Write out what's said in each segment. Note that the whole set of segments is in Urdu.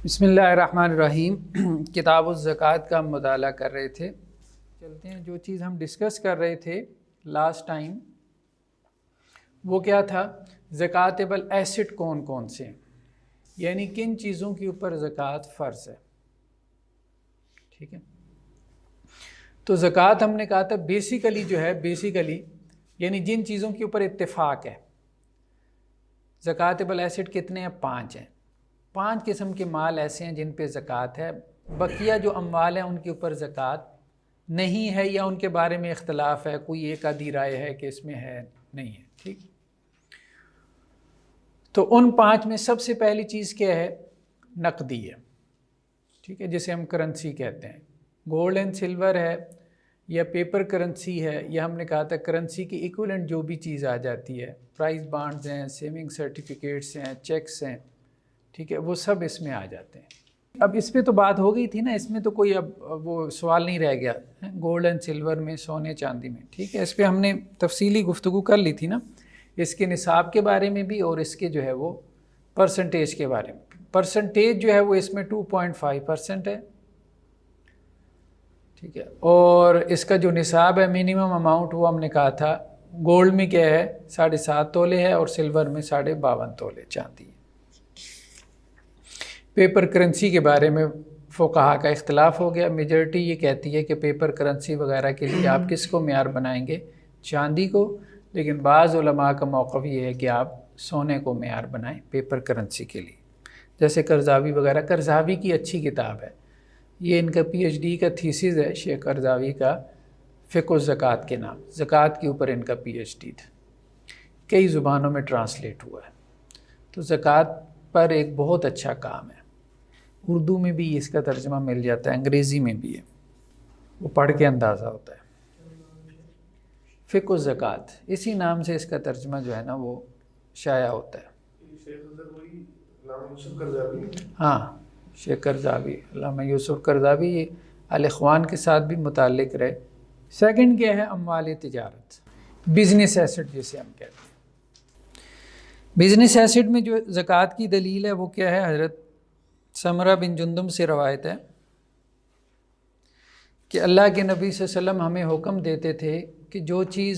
بسم اللہ الرحمن الرحیم۔ کتاب الزکوٰۃ کا ہم مطالعہ کر رہے تھے۔ چلتے ہیں، جو چیز ہم ڈسکس کر رہے تھے لاسٹ ٹائم وہ کیا تھا؟ زکوٰۃیبل ایسٹ کون کون سے ہیں، یعنی کن چیزوں کے اوپر زکوٰۃ فرض ہے۔ ٹھیک ہے، تو زکوٰۃ ہم نے کہا تھا بیسیکلی یعنی جن چیزوں کے اوپر اتفاق ہے۔ زکوٰۃیبل ایسٹ کتنے ہیں؟ 5 ہیں۔ 5 قسم کے مال ایسے ہیں جن پہ زکوٰۃ ہے، بقیہ جو اموال ہیں ان کے اوپر زکوٰۃ نہیں ہے، یا ان کے بارے میں اختلاف ہے، کوئی ایک آدھی رائے ہے کہ اس میں ہے نہیں ہے۔ ٹھیک، تو ان 5 میں سب سے پہلی چیز کیا ہے؟ نقدی ہے۔ ٹھیک ہے، جسے ہم کرنسی کہتے ہیں۔ گولڈ اینڈ سلور ہے یا پیپر کرنسی ہے، یا ہم نے کہا تھا کرنسی کی ایکولنٹ جو بھی چیز آ جاتی ہے، پرائز بانڈز ہیں، سیونگ سرٹیفکیٹس ہیں، چیکس ہیں، ٹھیک ہے، وہ سب اس میں آ جاتے ہیں۔ اب اس پہ تو بات ہو گئی تھی نا، اس میں تو کوئی اب وہ سوال نہیں رہ گیا، گولڈ اینڈ سلور میں، سونے چاندی میں۔ ٹھیک ہے، اس پہ ہم نے تفصیلی گفتگو کر لی تھی نا، اس کے نصاب کے بارے میں بھی اور اس کے جو ہے وہ پرسنٹیج کے بارے میں۔ پرسنٹیج جو ہے وہ اس میں 2.5% ہے۔ ٹھیک ہے، اور اس کا جو نصاب ہے، منیمم اماؤنٹ، وہ ہم نے کہا تھا گولڈ میں کیا ہے؟ 7.5 تولے ہے، اور سلور میں 52.5 تولے چاندی ہے۔ پیپر کرنسی کے بارے میں فقہا کا اختلاف ہو گیا۔ میجورٹی یہ کہتی ہے کہ پیپر کرنسی وغیرہ کے لیے آپ کس کو معیار بنائیں گے؟ چاندی کو، لیکن بعض علماء کا موقف یہ ہے کہ آپ سونے کو معیار بنائیں پیپر کرنسی کے لیے، جیسے قرضاوی وغیرہ۔ قرضاوی کی اچھی کتاب ہے یہ، ان کا پی ایچ ڈی کا تھیسس ہے شیخ قرضاوی کا، فقہ الزکوٰۃ کے نام، زکوٰۃ کے اوپر ان کا پی ایچ ڈی تھا، کئی زبانوں میں ٹرانسلیٹ ہوا ہے۔ تو زکوٰۃ پر ایک بہت اچھا کام ہے، اردو میں بھی اس کا ترجمہ مل جاتا ہے، انگریزی میں بھی ہے، وہ پڑھ کے اندازہ ہوتا ہے۔ فقہ الزکوٰۃ اسی نام سے اس کا ترجمہ جو ہے نا وہ شائع ہوتا ہے۔ ہاں، شیخ قرضاوی، علامہ یوسف قرضاوی، یہ الاخوان کے ساتھ بھی متعلق رہے۔ سیکنڈ کیا ہے؟ اموال تجارت، بزنس ایسٹ جسے ہم کہتے ہیں۔ بزنس ایسٹ میں جو زکوٰۃ کی دلیل ہے وہ کیا ہے؟ حضرت سمرہ بن جندب سے روایت ہے کہ اللہ کے نبی صلی اللہ علیہ وسلم ہمیں حکم دیتے تھے کہ جو چیز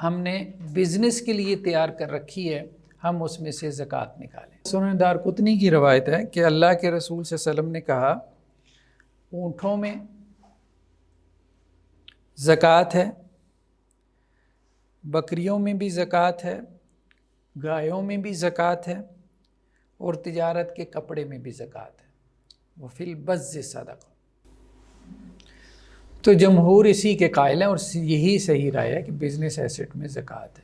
ہم نے بزنس کے لیے تیار کر رکھی ہے ہم اس میں سے زکوٰۃ نکالیں۔ سنن دارقطنی کی روایت ہے کہ اللہ کے رسول صلی اللہ علیہ وسلم نے کہا، اونٹوں میں زکوٰۃ ہے، بکریوں میں بھی زکوٰۃ ہے، گایوں میں بھی زکوٰۃ ہے، اور تجارت کے کپڑے میں بھی زکوٰۃ ہے، وہ فی البض صدقہ۔ تو جمہور اسی کے قائل ہیں، اور یہی صحیح رائے ہے کہ بزنس ایسٹ میں زکوٰۃ ہے۔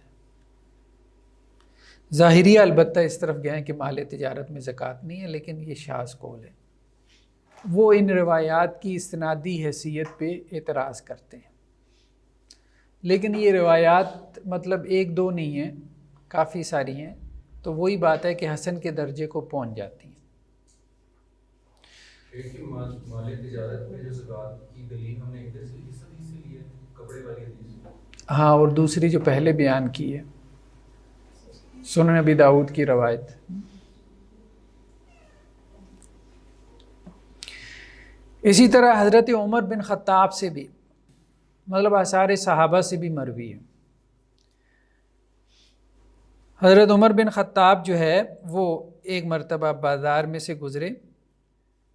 ظاہریہ البتہ اس طرف گئے ہیں کہ مال تجارت میں زکوٰۃ نہیں ہے، لیکن یہ شاذ قول ہے، وہ ان روایات کی استنادی حیثیت پہ اعتراض کرتے ہیں، لیکن یہ روایات مطلب 1-2 نہیں ہیں، کافی ساری ہیں، تو وہی بات ہے کہ حسن کے درجے کو پہنچ جاتی ہیں۔ مال تجارت میں جو زکوٰۃ کی دلیل ہم نے اس حدیث سے لی ہے، کپڑے والی حدیث۔ ہاں، اور دوسری جو پہلے بیان کی ہے سنن ابی داؤد کی روایت۔ اسی طرح حضرت عمر بن خطاب سے بھی، مطلب آثار صحابہ سے بھی مروی ہے۔ حضرت عمر بن خطاب جو ہے وہ ایک مرتبہ بازار میں سے گزرے،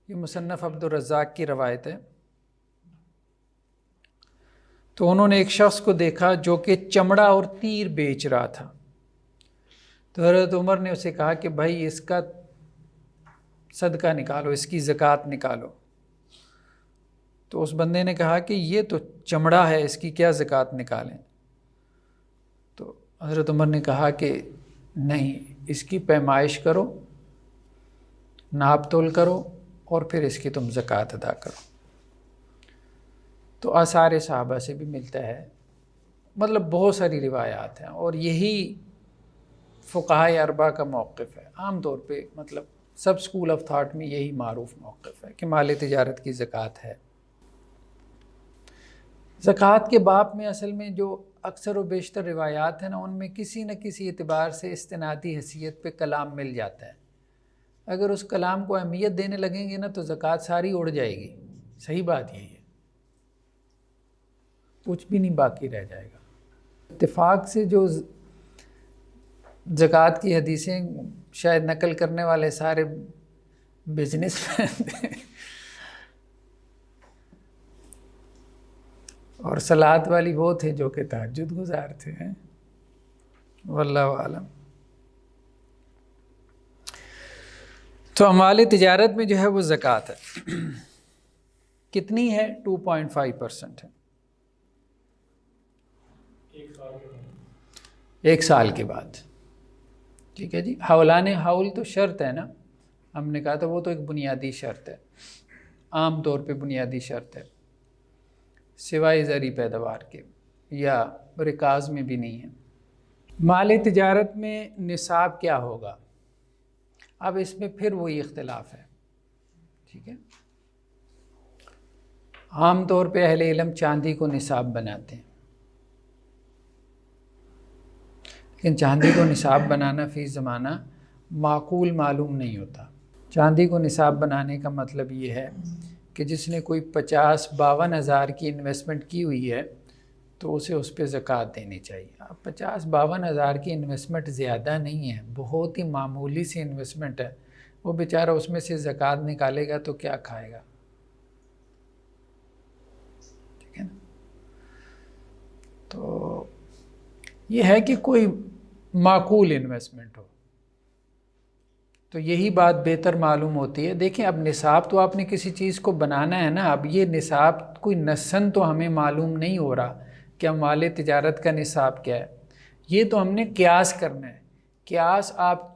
یہ مصنف عبدالرزاق کی روایت ہے، تو انہوں نے ایک شخص کو دیکھا جو کہ چمڑا اور تیر بیچ رہا تھا۔ تو حضرت عمر نے اسے کہا کہ بھائی اس کا صدقہ نکالو، اس کی زکوٰۃ نکالو۔ تو اس بندے نے کہا کہ یہ تو چمڑا ہے، اس کی کیا زکوٰۃ نکالیں؟ تو حضرت عمر نے کہا کہ نہیں، اس کی پیمائش کرو، ناپ تول کرو، اور پھر اس کی تم زکوٰۃ ادا کرو۔ تو آثار صحابہ سے بھی ملتا ہے، مطلب بہت ساری روایات ہیں، اور یہی فقہائے اربعہ کا موقف ہے عام طور پہ، مطلب سب اسکول آف تھاٹ میں یہی معروف موقف ہے کہ مال تجارت کی زکوٰۃ ہے۔ زکوٰۃ کے باب میں اصل میں جو اکثر و بیشتر روایات ہیں نا، ان میں کسی نہ کسی اعتبار سے استنادی حیثیت پہ کلام مل جاتا ہے، اگر اس کلام کو اہمیت دینے لگیں گے نا تو زکوٰۃ ساری اڑ جائے گی. صحیح بات یہی ہے، کچھ بھی نہیں باقی رہ جائے گا. اتفاق سے جو زکوٰۃ کی حدیثیں شاید نقل کرنے والے سارے بزنس مین تھے اور صلات والی وہ تھے جو کہ تہجد گزار تھے. واللہ عالم. تو اموال تجارت میں جو ہے وہ زکوٰۃ ہے. کتنی ہے؟ 2.5% ہے. ایک سال کے بعد. ٹھیک ہے جی. حولان حول تو شرط ہے نا، ہم نے کہا تھا وہ تو ایک بنیادی شرط ہے، عام طور پہ بنیادی شرط ہے، سوائے زرعی پیداوار کے یا رکاز میں بھی نہیں ہے. مال تجارت میں نصاب کیا ہوگا؟ اب اس میں پھر وہی اختلاف ہے. ٹھیک ہے. عام طور پہ اہل علم چاندی کو نصاب بناتے ہیں، لیکن چاندی کو نصاب بنانا فی زمانہ معقول معلوم نہیں ہوتا. چاندی کو نصاب بنانے کا مطلب یہ ہے کہ جس نے کوئی 50-52 ہزار کی انویسٹمنٹ کی ہوئی ہے تو اسے اس پہ زکوٰۃ دینی چاہیے. اب 50-52 ہزار کی انویسٹمنٹ زیادہ نہیں ہے، بہت ہی معمولی سی انویسٹمنٹ ہے. وہ بیچارہ اس میں سے زکوٰۃ نکالے گا تو کیا کھائے گا؟ ٹھیک ہے نا. تو یہ ہے کہ کوئی معقول انویسٹمنٹ ہو تو یہی بات بہتر معلوم ہوتی ہے. دیکھیں اب نصاب تو آپ نے کسی چیز کو بنانا ہے نا. اب یہ نصاب کوئی نصاً تو ہمیں معلوم نہیں ہو رہا کہ مال تجارت کا نصاب کیا ہے. یہ تو ہم نے قیاس کرنا ہے. قیاس آپ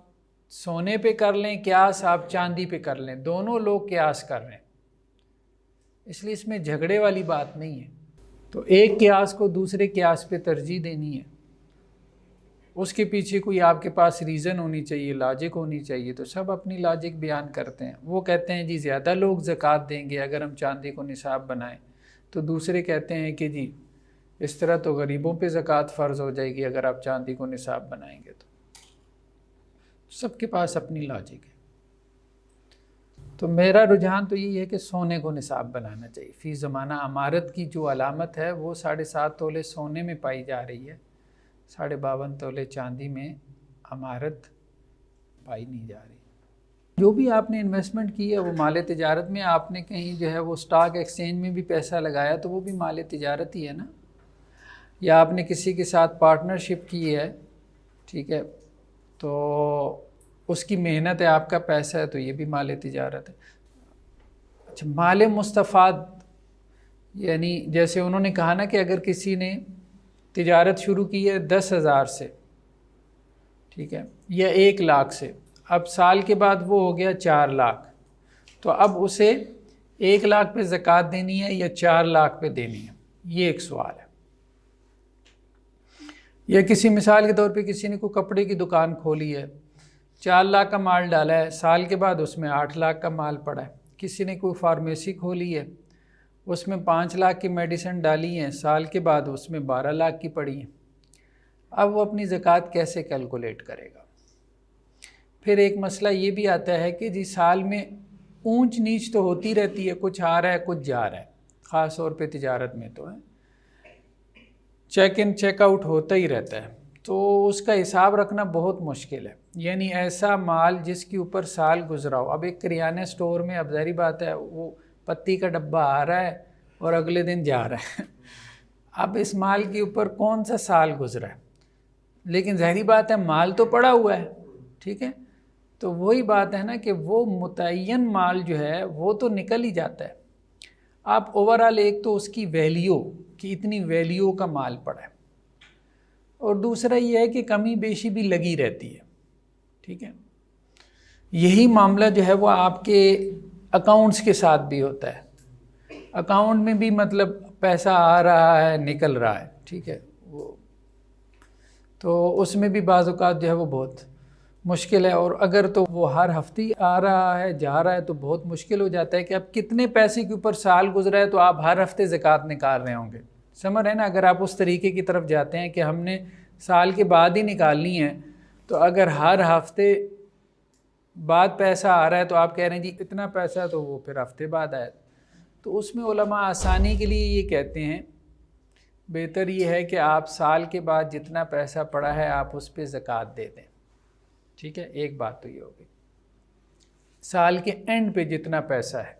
سونے پہ کر لیں، قیاس آپ چاندی پہ کر لیں، دونوں لوگ قیاس کر رہے ہیں، اس لیے اس میں جھگڑے والی بات نہیں ہے. تو ایک قیاس کو دوسرے قیاس پہ ترجیح دینی ہے، اس کے پیچھے کوئی آپ کے پاس ریزن ہونی چاہیے، لاجک ہونی چاہیے. تو سب اپنی لاجک بیان کرتے ہیں. وہ کہتے ہیں جی زیادہ لوگ زکوٰۃ دیں گے اگر ہم چاندی کو نصاب بنائیں، تو دوسرے کہتے ہیں کہ جی اس طرح تو غریبوں پہ زکوٰۃ فرض ہو جائے گی اگر آپ چاندی کو نصاب بنائیں گے. تو سب کے پاس اپنی لاجک ہے. تو میرا رجحان تو یہی ہے کہ سونے کو نصاب بنانا چاہیے. فی زمانہ عمارت کی جو علامت ہے وہ 7.5 تولے سونے میں پائی جا رہی ہے، 52.5 تولے چاندی میں عمارت پائی نہیں جا رہی. جو بھی آپ نے انویسٹمنٹ کی ہے وہ مال تجارت میں، آپ نے کہیں جو ہے وہ سٹاک ایکسچینج میں بھی پیسہ لگایا تو وہ بھی مال تجارت ہی ہے نا. یا آپ نے کسی کے ساتھ پارٹنرشپ کی ہے، ٹھیک ہے، تو اس کی محنت ہے، آپ کا پیسہ ہے، تو یہ بھی مال تجارت ہے. اچھا، مال مستفاد یعنی جیسے انہوں نے کہا نا کہ اگر کسی نے تجارت شروع کی ہے 10,000 سے، ٹھیک ہے، یا 1 لاکھ سے، اب سال کے بعد وہ ہو گیا 4 لاکھ، تو اب اسے 1 لاکھ پہ زکوٰۃ دینی ہے یا 4 لاکھ پہ دینی ہے؟ یہ ایک سوال ہے. یا کسی مثال کے طور پہ کسی نے کوئی کپڑے کی دکان کھولی ہے، 4 لاکھ کا مال ڈالا ہے، سال کے بعد اس میں 8 لاکھ کا مال پڑا ہے. کسی نے کوئی فارمیسی کھولی ہے، اس میں 5 لاکھ کی میڈیسن ڈالی ہیں، سال کے بعد اس میں 12 لاکھ کی پڑی ہیں. اب وہ اپنی زکوٰۃ کیسے کیلکولیٹ کرے گا؟ پھر ایک مسئلہ یہ بھی آتا ہے کہ جی سال میں اونچ نیچ تو ہوتی رہتی ہے، کچھ آ رہا ہے کچھ جا رہا ہے، خاص طور پہ تجارت میں تو ہے، چیک ان چیک آؤٹ ہوتا ہی رہتا ہے. تو اس کا حساب رکھنا بہت مشکل ہے. یعنی ایسا مال جس کے اوپر سال گزرا ہو. اب ایک کریانے سٹور میں اب ظاہری بات ہے وہ پتی کا ڈبہ آ رہا ہے اور اگلے دن جا رہا ہے. اب اس مال کے اوپر کون سا سال گزرا ہے؟ لیکن ظاہری بات ہے مال تو پڑا ہوا ہے، ٹھیک ہے. تو وہی بات ہے نا کہ وہ متعین مال جو ہے وہ تو نکل ہی جاتا ہے. آپ اوورآل ایک تو اس کی ویلیو کہ اتنی ویلیو کا مال پڑا ہے، اور دوسرا یہ ہے کہ کمی بیشی بھی لگی رہتی ہے، ٹھیک ہے. یہی معاملہ جو ہے وہ آپ کے اکاؤنٹس کے ساتھ بھی ہوتا ہے. اکاؤنٹ میں بھی مطلب پیسہ آ رہا ہے نکل رہا ہے، ٹھیک ہے. وہ تو اس میں بھی بعض اوقات جو ہے وہ بہت مشکل ہے. اور اگر تو وہ ہر ہفتے آ رہا ہے جا رہا ہے تو بہت مشکل ہو جاتا ہے کہ اب کتنے پیسے کے اوپر سال گزرا ہے تو آپ ہر ہفتے زکوٰۃ نکال رہے ہوں گے. سمجھ رہے ہیں نا؟ اگر آپ اس طریقے کی طرف جاتے ہیں کہ ہم نے سال کے بعد ہی نکالنی ہے، تو اگر ہر ہفتے بعد پیسہ آ رہا ہے تو آپ کہہ رہے ہیں جی اتنا پیسہ، تو وہ پھر ہفتے بعد آیا. تو اس میں علماء آسانی کے لیے یہ کہتے ہیں بہتر یہ ہے کہ آپ سال کے بعد جتنا پیسہ پڑا ہے آپ اس پہ زکوٰۃ دے دیں. ٹھیک ہے، ایک بات تو یہ ہوگی. سال کے اینڈ پہ جتنا پیسہ ہے.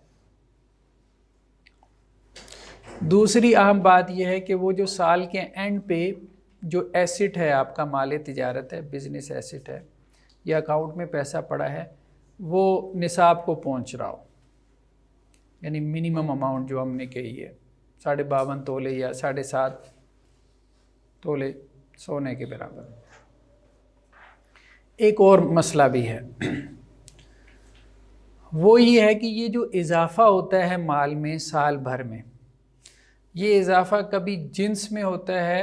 دوسری اہم بات یہ ہے کہ وہ جو سال کے اینڈ پہ جو ایسٹ ہے آپ کا، مال تجارت ہے، بزنس ایسٹ ہے، یا اکاؤنٹ میں پیسہ پڑا ہے، وہ نصاب کو پہنچ رہا ہو، یعنی منیمم اماؤنٹ جو ہم نے کہی ہے 52.5 تولے یا 7.5 تولے سونے کے برابر. ایک اور مسئلہ بھی ہے، وہ یہ ہے کہ یہ جو اضافہ ہوتا ہے مال میں سال بھر میں، یہ اضافہ کبھی جنس میں ہوتا ہے،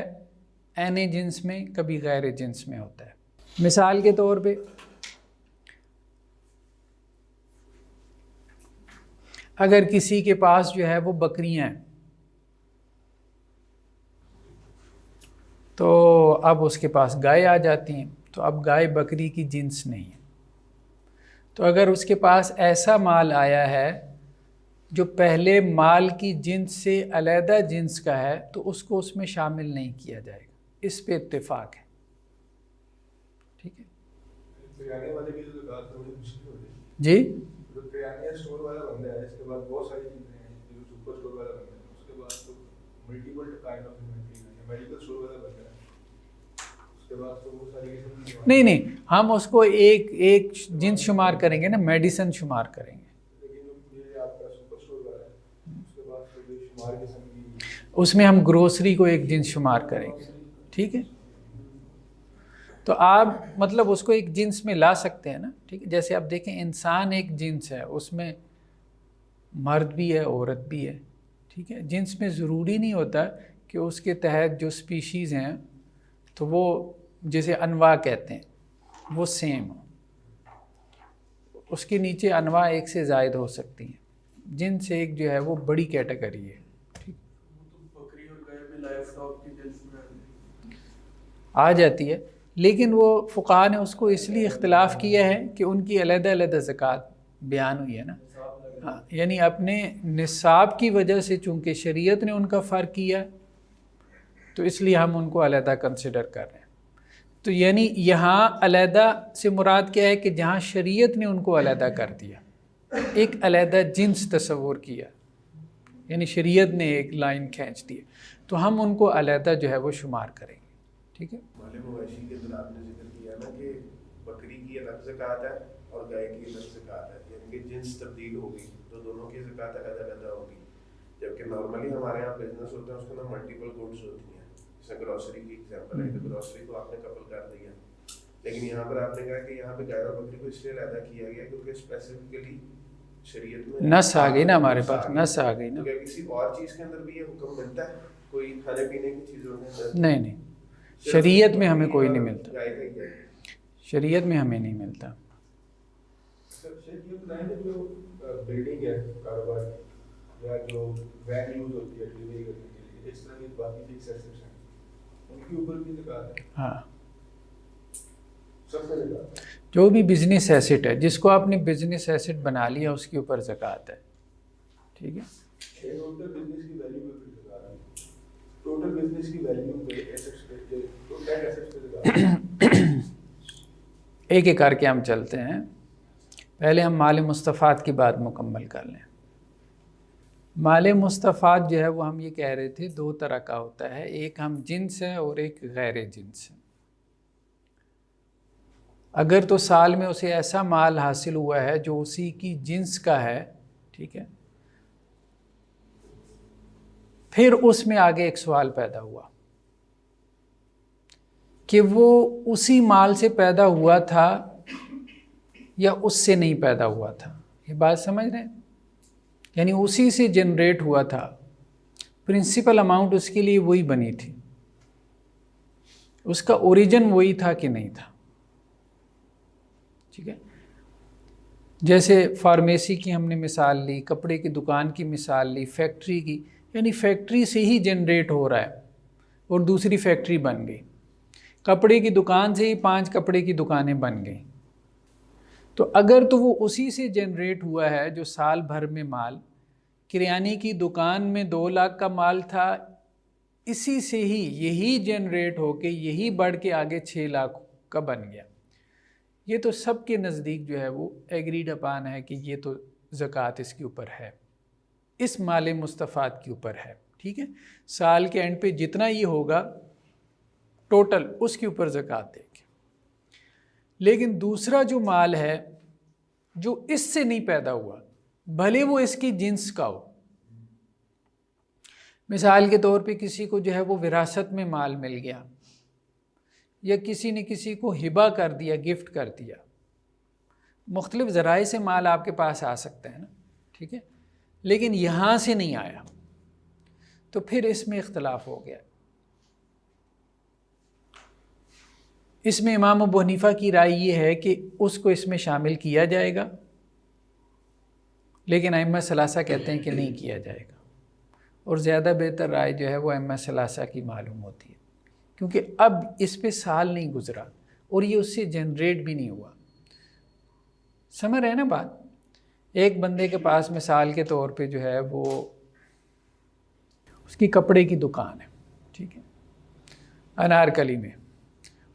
عین جنس میں، کبھی غیر جنس میں ہوتا ہے. مثال کے طور پہ اگر کسی کے پاس جو ہے وہ بکریاں ہیں، تو اب اس کے پاس گائے آ جاتی ہیں، تو اب گائے بکری کی جنس نہیں ہے. تو اگر اس کے پاس ایسا مال آیا ہے جو پہلے مال کی جنس سے علیحدہ جنس کا ہے، تو اس کو اس میں شامل نہیں کیا جائے گا. اس پہ اتفاق ہے. ٹھیک ہے جی. جو کریانہ اسٹور والا بندہ ہے، اس کے بعد بہت ساری چیزیں ہیں، جو سپر اسٹور والا بندہ ہے، اس کے بعد تو ملٹیپل کائنڈ آف انوینٹری ہے، میڈیکل اسٹور والا بندہ ہے، اس کے بعد تو وہ ساری چیزیں نہیں، ہم اس کو ایک جنس شمار کریں گے نا، میڈیسن شمار کریں گے. لیکن جو یہ آپ کا سپر اسٹور والا ہے، اس کے بعد تو یہ شمار قسم کی، اس میں ہم گروسری کو ایک جنس شمار کریں گے. ٹھیک ہے، تو آپ مطلب اس کو ایک جنس میں لا سکتے ہیں نا. ٹھیک ہے، جیسے آپ دیکھیں انسان ایک جنس ہے، اس میں مرد بھی ہے، عورت بھی ہے. ٹھیک ہے، جنس میں ضروری نہیں ہوتا کہ اس کے تحت جو سپیشیز ہیں تو وہ جیسے انواع کہتے ہیں وہ سیم ہو. اس کے نیچے انواع ایک سے زائد ہو سکتی ہیں. جنس ایک جو ہے وہ بڑی کیٹیگری ہے. ٹھیک، بکری اور گائے بھی لائف اسٹاک کی جنس میں آ جاتی ہے، لیکن وہ فقہاء نے اس کو اس لیے اختلاف کیا ہے کہ ان کی علیحدہ علیحدہ زکوٰۃ بیان ہوئی ہے نا. ہاں، یعنی اپنے نصاب کی وجہ سے چونکہ شریعت نے ان کا فرق کیا تو اس لیے ہم ان کو علیحدہ کنسیڈر کر رہے ہیں. تو یعنی یہاں علیحدہ سے مراد کیا ہے کہ جہاں شریعت نے ان کو علیحدہ کر دیا، ایک علیحدہ جنس تصور کیا، یعنی شریعت نے ایک لائن کھینچ دی، تو ہم ان کو علیحدہ جو ہے وہ شمار کریں گے. ٹھیک ہے، مال مویشی کے اندر آپ نے ذکر کیا نا کہ بکری کی الگ زکوٰۃ ہے اور گائے کی الگ زکوٰۃ ہے، یعنی کہ جنس تبدیل ہو گئی تو دونوں کی زکوٰۃ علیحدہ علیحدہ ہوگی. جبکہ نارملی ہمارے یہاں بزنس ہوتا ہے، اس کے اندر ملٹیپل گوڈس ہوتی ہیں، جیسے گروسری کی ایگزامپل ہے، تو گروسری کو آپ نے کپل کر دیا، لیکن یہاں پر آپ نے کہا کہ یہاں پہ گائے اور بکری کو اس لیے علیحدہ کیا گیا کیونکہ اسپیسیفکلی شریعت میں نص آ گئی نا، ہمارے پاس نص آ گئی نا. تو کیا کسی اور چیز کے اندر بھی یہ حکم ملتا ہے کوئی کھانے پینے کی چیزوں کے اندر؟ نہیں، شریعت میں ہمیں کوئی نہیں ملتا، شریعت میں ہمیں نہیں ملتا. جو بلڈنگ ہے کاروبار یا جو وین یوز ہوتی ہے ڈلیوری کرنے کے لیے، اس طرح کی باقی فکس ایسٹس ہیں، ان کے اوپر بھی زکوٰۃ ہے. ہاں، سب میں زکوٰۃ ہے. جو بھی بزنس ایسٹ ہے، جس کو آپ نے بزنس ایسٹ بنا لیا اس کے اوپر زکوٰۃ ہے. ٹھیک ہے، ٹوٹل بزنس کی ویلیو پہ زکوٰۃ ہے. ٹوٹل بزنس کی ویلیو پہ ایسٹس پہ ٹوٹل ایسٹس پہ زکوٰۃ ہے. ایک ایک کر کے ہم چلتے ہیں. پہلے ہم مال مستفاد کی بات مکمل کر لیں. مال مستفاد جو ہے وہ ہم یہ کہہ رہے تھے 2 طرح کا ہوتا ہے، ایک ہم جنس ہے اور ایک غیر جنس ہے. اگر تو سال میں اسے ایسا مال حاصل ہوا ہے جو اسی کی جنس کا ہے، ٹھیک ہے، پھر اس میں آگے ایک سوال پیدا ہوا کہ وہ اسی مال سے پیدا ہوا تھا یا اس سے نہیں پیدا ہوا تھا. یہ بات سمجھ رہے ہیں؟ یعنی اسی سے جنریٹ ہوا تھا، پرنسپل اماؤنٹ اس کے لیے وہی بنی تھی، اس کا اوریجن وہی تھا کہ نہیں تھا. ٹھیک ہے، جیسے فارمیسی کی ہم نے مثال لی، کپڑے کی دکان کی مثال لی، فیکٹری کی، یعنی فیکٹری سے ہی جنریٹ ہو رہا ہے اور دوسری فیکٹری بن گئی. کپڑے کی دکان سے ہی 5 کپڑے کی دکانیں بن گئیں. تو اگر تو وہ اسی سے جنریٹ ہوا ہے جو سال بھر میں مال، کریانے کی دکان میں 2 لاکھ کا مال تھا، اسی سے ہی یہی جنریٹ ہو کے یہی بڑھ کے آگے 6 لاکھ کا بن گیا، یہ تو سب کے نزدیک جو ہے وہ ایگریڈ اپان ہے کہ یہ تو زکوٰۃ اس کے اوپر ہے، اس مال مستفاد کے اوپر ہے، ٹھیک ہے، سال کے اینڈ پہ جتنا یہ ہوگا ٹوٹل اس کے اوپر زکوٰۃ دے گے۔ لیکن دوسرا جو مال ہے جو اس سے نہیں پیدا ہوا، بھلے وہ اس کی جنس کا ہو، مثال کے طور پہ کسی کو جو ہے وہ وراثت میں مال مل گیا، یا کسی نے کسی کو ہبہ کر دیا، گفٹ کر دیا، مختلف ذرائع سے مال آپ کے پاس آ سکتا ہے نا، ٹھیک ہے، لیکن یہاں سے نہیں آیا تو پھر اس میں اختلاف ہو گیا۔ اس میں امام ابو حنیفہ کی رائے یہ ہے کہ اس کو اس میں شامل کیا جائے گا، لیکن ائمہ ثلاثہ کہتے ہیں کہ نہیں کیا جائے گا، اور زیادہ بہتر رائے جو ہے وہ ائمہ ثلاثہ کی معلوم ہوتی ہے، کیونکہ اب اس پہ سال نہیں گزرا اور یہ اس سے جنریٹ بھی نہیں ہوا۔ سمجھ رہے ہیں نا بات؟ ایک بندے کے پاس مثال کے طور پہ جو ہے وہ اس کی کپڑے کی دکان ہے، ٹھیک ہے، انارکلی میں،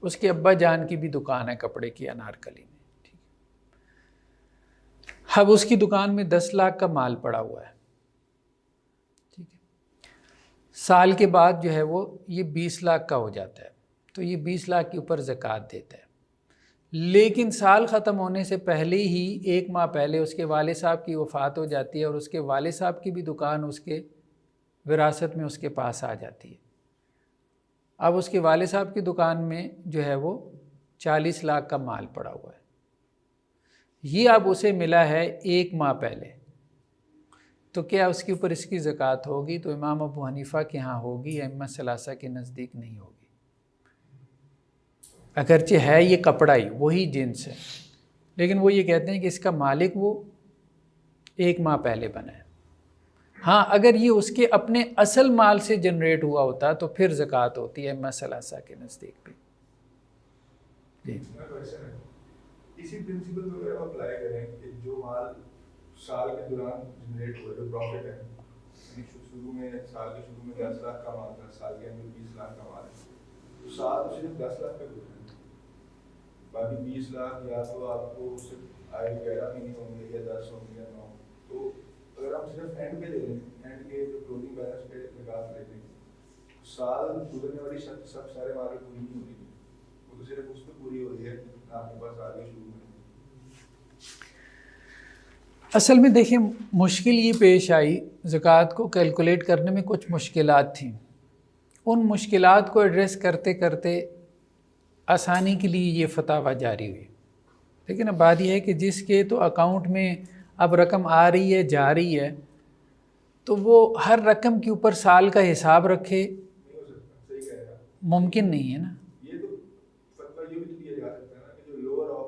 اس کے ابا جان کی بھی دکان ہے کپڑے کی انارکلی میں، ٹھیک ہے، اب اس کی دکان میں 10 لاکھ کا مال پڑا ہوا ہے، ٹھیک ہے، سال کے بعد جو ہے وہ یہ 20 لاکھ کا ہو جاتا ہے، تو یہ 20 لاکھ کے اوپر زکوٰۃ دیتا ہے، لیکن سال ختم ہونے سے پہلے ہی 1 ماہ پہلے اس کے والد صاحب کی وفات ہو جاتی ہے، اور اس کے والد صاحب کی بھی دکان اس کے وراثت میں اس کے پاس آ جاتی ہے۔ اب اس کے والد صاحب کی دکان میں جو ہے وہ 40 لاکھ کا مال پڑا ہوا ہے، یہ اب اسے ملا ہے 1 ماہ پہلے، تو کیا اس کے اوپر اس کی زکوٰۃ ہوگی؟ تو امام ابو حنیفہ کے ہاں ہوگی، ائمہ ثلاثہ کے نزدیک نہیں ہوگی، اگرچہ ہے یہ کپڑا ہی وہی جنس ہے، لیکن وہ یہ کہتے ہیں کہ اس کا مالک وہ 1 ماہ پہلے بنا ہے۔ ہاں اگر یہ اس کے اپنے اصل مال سے جنریٹ ہوا ہوتا تو پھر زکوٰۃ ہوتی ہے ائمہ ثلاثہ کے نزدیک بھی۔ جی اسی پرنسپل کو اگر اپلائی کریں کہ جو مال سال کے دوران جنریٹ ہوا، جو پروفٹ ہے، شروع میں سال کے شروع میں 10 لاکھ کا مال تھا، سال کے اندر 20 لاکھ کا مال ہے، تو سال تو صرف 10 لاکھ کا گزرا ہے، باقی 20 لاکھ یا تو آپ کو صرف آئے 11 مہینے ہوں گے یا 10 ہوں گے یا 9۔ تو اگر ہم صرف اینڈ پہ لے لیں، اینڈ کے جو کلوزنگ بیلنس پہ زکوٰۃ لے لیں، سال گزرنے والی سب سارے مال پوری نہیں ہو رہی ہے، وہ تو صرف اس پہ پوری ہو رہی ہے آپ کے پاس آگے شروع میں۔ اصل میں دیکھیں مشکل یہ پیش آئی، زکوٰۃ کو کیلکولیٹ کرنے میں کچھ مشکلات تھیں، ان مشکلات کو ایڈریس کرتے کرتے آسانی کے لیے یہ فتاویٰ جاری ہوئی، لیکن اب بات یہ ہے کہ جس کے تو اکاؤنٹ میں اب رقم آ رہی ہے جا رہی ہے، تو وہ ہر رقم کے اوپر سال کا حساب رکھے، ممکن نہیں ہے نا۔ یہ تو فتویٰ یہ بھی دیا جا سکتا ہے نا کہ جو لوور آف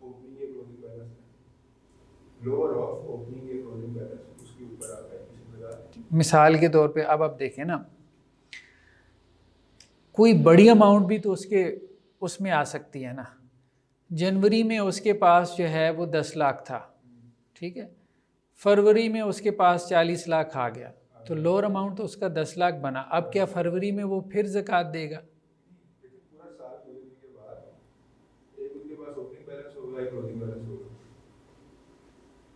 اوپننگ یا کلوزنگ بیلنس ہے، لوور آف اوپننگ یا کلوزنگ بیلنس اس کے اوپر آتا ہے کسی جگہ۔ مثال کے طور پہ اب دیکھیں نا، کوئی بڑی اماؤنٹ بھی تو اس میں آ سکتی ہے نا۔ جنوری میں اس کے پاس جو ہے وہ 10 لاکھ تھا، ٹھیک ہے، فروری میں اس کے پاس 40 لاکھ آ گیا، تو لوور اماؤنٹ تو اس کا 10 لاکھ بنا، اب کیا فروری میں وہ پھر زکوٰۃ دے گا؟ لیکن پورا سال گزرنے کے بعد ایک ان کے پاس اوپننگ بیلنس ہوگا ایک کلوزنگ بیلنس ہوگا،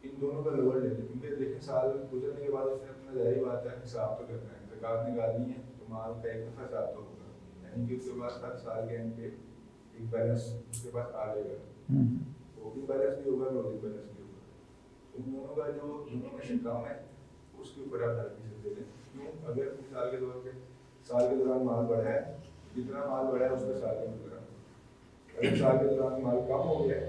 ان دونوں کا لوور لے لیں، کیونکہ دیکھیں سال گزرنے کے بعد اس نے اپنا ظاہری بات ہے حساب تو کرنا ہے، زکوٰۃ نکالنی ہے تو مال کا ایک دفعہ حساب تو ہوگا، یعنی کہ اس کے پاس ہر سال کے اینڈ پہ ایک بیلنس اس کے پاس آ جائے گا، اوپننگ بیلنس بھی ہوگا کلوزنگ بیلنس بھی ہوگا، ان دونوں کا جو انفارمیشن کم ہے اس کے اوپر آپ ہر دے دیں۔ کیوں؟ اگر مثال کے طور پہ سال کے دوران مال بڑھا ہے، جتنا مال بڑھا ہے اس کا سال کا گزرا، اگر سال کے دوران مال کم ہو گیا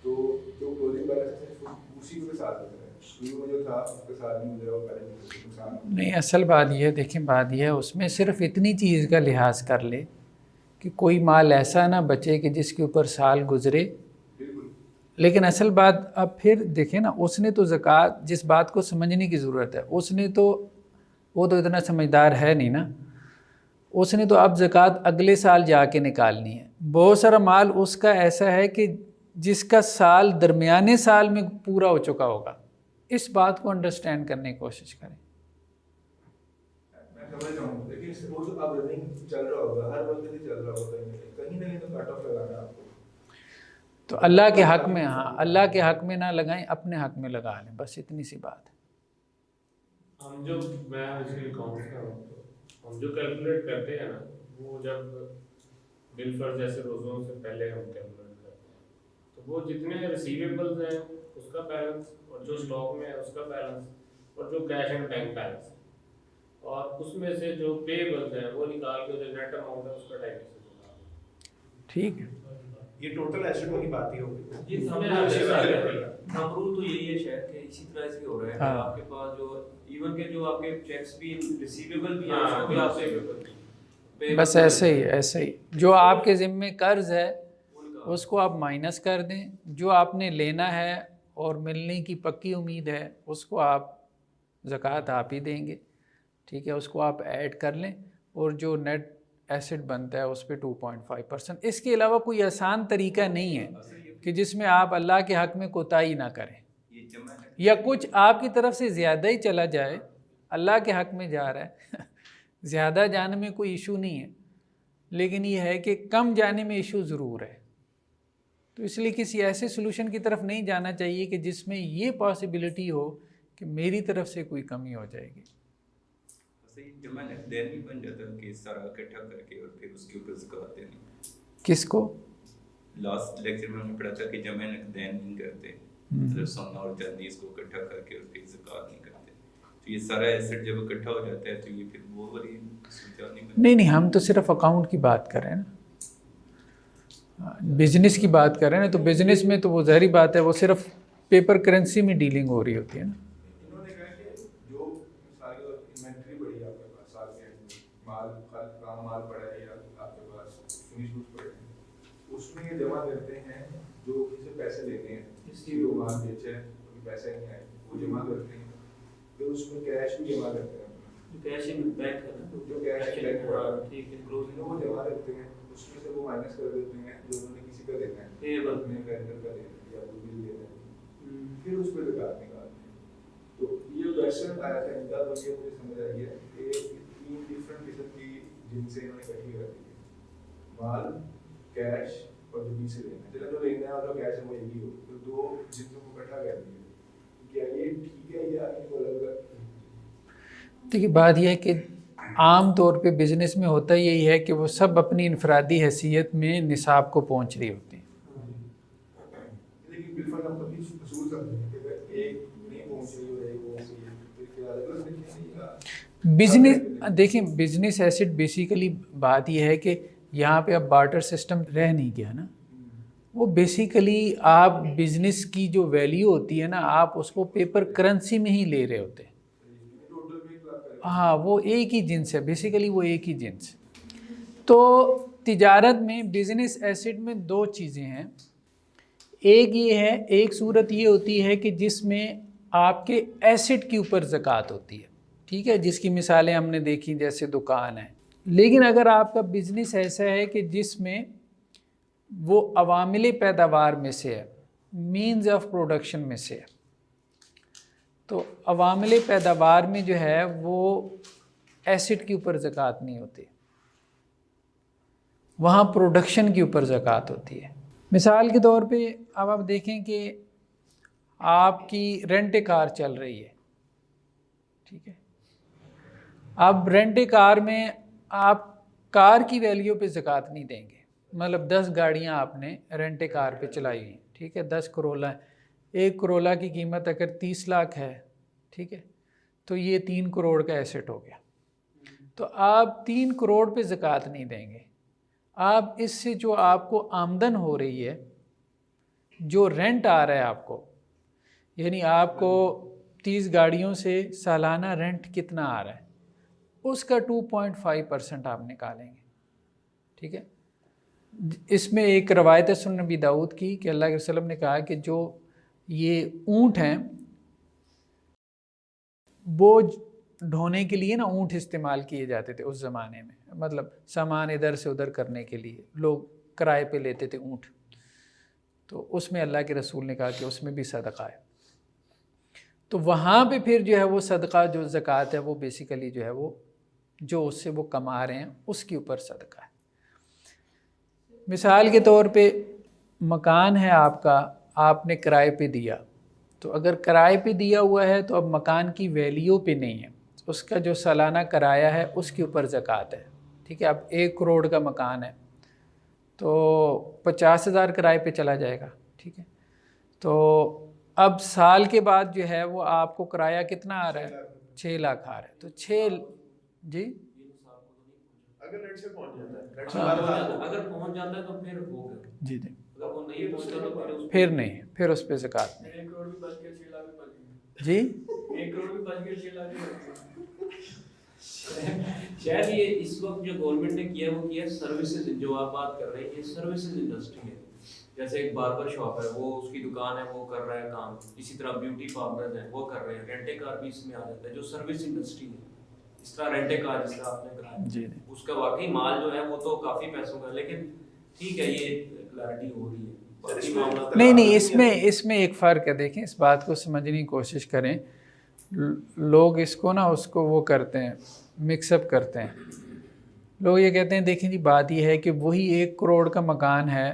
تو جو کلوزنگ بیلنس ہے اسی کے ساتھ گزرا ہے، شروع میں جو تھا اس کے ساتھ نہیں گزرا، وہ پہلے نقصان نہیں، اصل بات یہ ہے، دیکھیں بات یہ ہے، اس میں صرف اتنی چیز کا لحاظ کر لے کہ کوئی مال ایسا نہ بچے کہ جس کے اوپر سال گزرے، لیکن اصل بات اب پھر دیکھیں نا، اس نے تو زکوٰۃ، جس بات کو سمجھنے کی ضرورت ہے، اس نے تو، وہ تو اتنا سمجھدار ہے نہیں نا، اس نے تو اب زکوٰۃ اگلے سال جا کے نکالنی ہے۔ بہت سارا مال اس کا ایسا ہے کہ جس کا سال درمیانے سال میں پورا ہو چکا ہوگا. اس بات کو انڈرسٹینڈ کرنے کی کوشش کریں. میں سمجھ رہا ہوں لیکن وہ تو اب رننگ چل رہا ہوگا, ہر وقت ہی چل رہا ہوگا, کہیں نہ کہیں تو کٹ آف لگانا آپ کو. تو اللہ کے حق میں, ہاں اللہ کے حق میں نہ لگائیں, اپنے حق میں لگا لیں, بس اتنی سی بات ہے. ہم جو میں اسی اکاؤنٹ کا ہوں, ہم جو کیلکولیٹ کرتے ہیں نا وہ جب بالفرض جیسے روزوں سے پہلے ہم کیلکولیٹ کرتے ہیں تو وہ جتنے ریسیویبلز ہیں اس کا بیلنس, اور جو اسٹاک میں ہے اس کا بیلنس, اور جو کیش اینڈ بینک بیلنس ہے, اور اس میں سے جو پیبلز ہیں وہ نکال کے جو نیٹ اماؤنٹ ہے اس کا ٹائپ سے نکال. ٹھیک ہے, یہ ٹوٹل ایسٹ والی بات ہی ہوگی. یہ تھمرول تو یہی ہے شاید کہ اسی طرح سے ہو رہا ہے کہ آپ کے پاس جو ایون کہ جو آپ کے چیکس بھی ریسیویبل بھی ہیں اس کو بھی آپ سے بس ایسے ہی جو آپ کے ذمے قرض ہے اس کو آپ مائنس کر دیں, جو آپ نے لینا ہے اور ملنے کی پکی امید ہے اس کو آپ زکوٰۃ آپ ہی دیں گے. ٹھیک ہے, اس کو آپ ایڈ کر لیں, اور جو نیٹ ایسٹ بنتا ہے اس پہ 2.5%. اس کے علاوہ کوئی آسان طریقہ نہیں ہے کہ جس میں آپ اللہ کے حق میں کوتاہی نہ کریں, یا کچھ آپ کی طرف سے زیادہ ہی چلا جائے. اللہ کے حق میں جا رہا ہے زیادہ جانے میں کوئی ایشو نہیں ہے, لیکن یہ ہے کہ کم جانے میں ایشو ضرور ہے. تو اس لیے کسی ایسے سلوشن کی طرف نہیں جانا چاہیے کہ جس میں یہ پاسبلٹی ہو کہ میری طرف سے کوئی کمی ہو جائے گی. جمع نقدین بھی بن جاتا ہے کہ سارا اکٹھا کر کے اور پھر اس کے اوپر زکوٰۃ دینی. کس کو؟ لاسٹ لیکچر میں ہم نے پڑھا تھا کہ جمع نقدین نہیں کرتے, مطلب سونا اور چاندی اس کو اکٹھا کر کے اور پھر زکوٰۃ نہیں کرتے. تو یہ سارا ایسٹ جب اکٹھا ہو جاتا ہے تو یہ پھر وہ والی صورت نہیں بنتی. نہیں, ہم تو صرف اکاؤنٹ کی بات کر رہے ہیں نا, بزنس کی بات کر رہے ہیں نا. تو بزنس میں تو وہ ظاہری بات ہے, وہ صرف پیپر کرنسی میں ڈیلنگ ہو رہی ہوتی ہے نا. انہوں نے کہا کہ جو ساری انوینٹری پڑی ہے آپ کے پاس سال کے مال کام مال پڑا ہے یا آپ کے پاس فنش گڈز پڑے ہیں, اس میں یہ جمع کرتے ہیں جو کسی پیسے لینے ہیں, اس کی جو مال بیچے ہیں پیسے نہیں آئے وہ جمع کرتے ہیں. پھر اس میں کیش بھی جمع کرتے ہیں, کیش ان بینک ہے نا, جو کیش بینک پڑا ہے ٹھیک ہے, کلوزنگ وہ جمع کرتے ہیں, اس میں سے وہ مائنس کر دیتے ہیں جو انہوں نے کسی کا دینا ہے, پیبل اپنے وینڈر کا دینا ہے یا کوئی بل دینا ہے, پھر اس پہ زکوٰۃ نکالتے ہیں. تو یہ کویشچن آیا تھا ان کا, تو یہ مجھے سمجھ آ گیا کہ تین ڈفرینٹ قسم کی جن سے انہوں نے اکٹھی کر دی ہے, مال, کیش اور جو پیسے لینا ہے. چلو جو لینا ہے اور جو کیش ہے وہ ایک ہی ہو, تو دو جنسوں کو اکٹھا کر دیا. کیا یہ ٹھیک ہے یا ان کو الگ الگ؟ دیکھیے بات یہ ہے کہ عام طور پہ بزنس میں ہوتا یہی ہے کہ وہ سب اپنی انفرادی حیثیت میں نصاب کو پہنچ رہی ہوتی ہیں. لیکن بالفرض ہم کبھی اصول سمجھیں کہ ایک نہیں پہنچ رہی ہو ایک پہنچ رہی ہے, پھر کیا الگ الگ دیکھیں. بزنس دیکھیں, بزنس ایسٹ بیسیکلی بات یہ ہے کہ یہاں پہ اب بارٹر سسٹم رہ نہیں گیا نا. وہ بیسیکلی آپ بزنس کی جو ویلیو ہوتی ہے نا, آپ اس کو پیپر کرنسی میں ہی لے رہے ہوتے ہیں. ہاں, وہ ایک ہی جنس ہے, بیسیکلی وہ ایک ہی جنس. تو تجارت میں بزنس ایسٹ میں دو چیزیں ہیں. ایک یہ ہے, ایک صورت یہ ہوتی ہے کہ جس میں آپ کے ایسٹ کے اوپر زکوٰۃ ہوتی ہے, ٹھیک ہے, جس کی مثالیں ہم نے دیکھی جیسے دکان ہے. لیکن اگر آپ کا بزنس ایسا ہے کہ جس میں وہ عوامل پیداوار میں سے ہے, مینز آف پروڈکشن میں سے ہے, تو عوامل پیداوار میں جو ہے وہ ایسٹ کے اوپر زکوٰۃ نہیں ہوتی, وہاں پروڈکشن کے اوپر زکوٰۃ ہوتی ہے. مثال کے طور پہ اب آپ دیکھیں کہ آپ کی رینٹ کار چل رہی ہے, ٹھیک ہے, اب رینٹ کار میں آپ کار کی ویلیو پہ زکوٰۃ نہیں دیں گے. مطلب 10 گاڑیاں آپ نے رینٹ کار پہ چلائی ہیں, ٹھیک ہے, 10 کرولا ہیں, ایک کرولا کی قیمت اگر 30 لاکھ ہے, ٹھیک ہے, تو یہ 3 کروڑ کا ایسٹ ہو گیا. تو آپ 3 کروڑ پہ زکوٰۃ نہیں دیں گے. آپ اس سے جو آپ کو آمدن ہو رہی ہے, جو رینٹ آ رہا ہے آپ کو, یعنی آپ کو 30 گاڑیوں سے سالانہ رینٹ کتنا آ رہا ہے, اس کا 2.5% آپ نکالیں گے, ٹھیک ہے. اس میں ایک روایت ہے سنن نبی داؤد کی کہ اللہ کے وسلم نے کہا کہ جو یہ اونٹ ہیں بوجھ ڈھونے کے لیے نا اونٹ استعمال کیے جاتے تھے اس زمانے میں, مطلب سامان ادھر سے ادھر کرنے کے لیے لوگ کرائے پہ لیتے تھے اونٹ. تو اس میں اللہ کے رسول نے کہا کہ اس میں بھی صدقہ ہے. تو وہاں پہ پھر جو ہے وہ صدقہ جو زکوٰۃ ہے وہ بیسیکلی جو ہے وہ جو اس سے وہ کما رہے ہیں اس کے اوپر صدقہ ہے. مثال کے طور پہ مکان ہے آپ کا، آپ نے کرائے پہ دیا، تو اگر کرائے پہ دیا ہوا ہے تو اب مکان کی ویلیو پہ نہیں ہے، اس کا جو سالانہ کرایہ ہے اس کے اوپر زکوٰۃ ہے. ٹھیک ہے، اب 1 کروڑ کا مکان ہے تو 50,000 کرائے پہ چلا جائے گا. ٹھیک ہے، تو اب سال کے بعد جو ہے وہ آپ کو کرایہ کتنا آ رہا ہے؟ 6 لاکھ آ رہا ہے. تو 6 جی اگر ریٹ سے پہنچ جاتا ہے، اگر پہنچ جاتا ہے تو پھر ہو گیا. جی جی اگر وہ نہیں پہنچتا تو پھر نہیں، پھر اس پہ زکوٰۃ نہیں. 1 کروڑ بھی بچ گیا 6 لاکھ بھی بچ گیا. جی 1 کروڑ بھی بچ گیا 6 لاکھ بھی بچ گیا. شاید یہ اس وقت جو گورنمنٹ نے کیا وہ کیا سروسز، جو آپ بات کر رہے ہیں یہ سروسز انڈسٹری ہے. جیسے ایک باربر شاپ ہے، وہ اس کی دکان ہے، وہ کر رہا ہے کام. اسی طرح بیوٹی پارلرز ہیں، وہ کر رہے ہیں. رینٹ کار بھی اس میں آ جاتا ہے جو سروس انڈسٹری ہے. اس طرح رینٹ کار جس طرح آپ نے کرایا جی اس کا واقعی مال جو ہے وہ تو کافی پیسوں کا ہے. لیکن ٹھیک ہے یہ کلیئرٹی ہو رہی ہے. نہیں اس میں ایک فرق ہے. دیکھیں اس بات کو سمجھنے کی کوشش کریں. لوگ اس کو اس کو وہ کرتے ہیں، مکس اپ کرتے ہیں. لوگ یہ کہتے ہیں دیکھیں جی بات یہ ہے کہ وہی 1 کروڑ کا مکان ہے،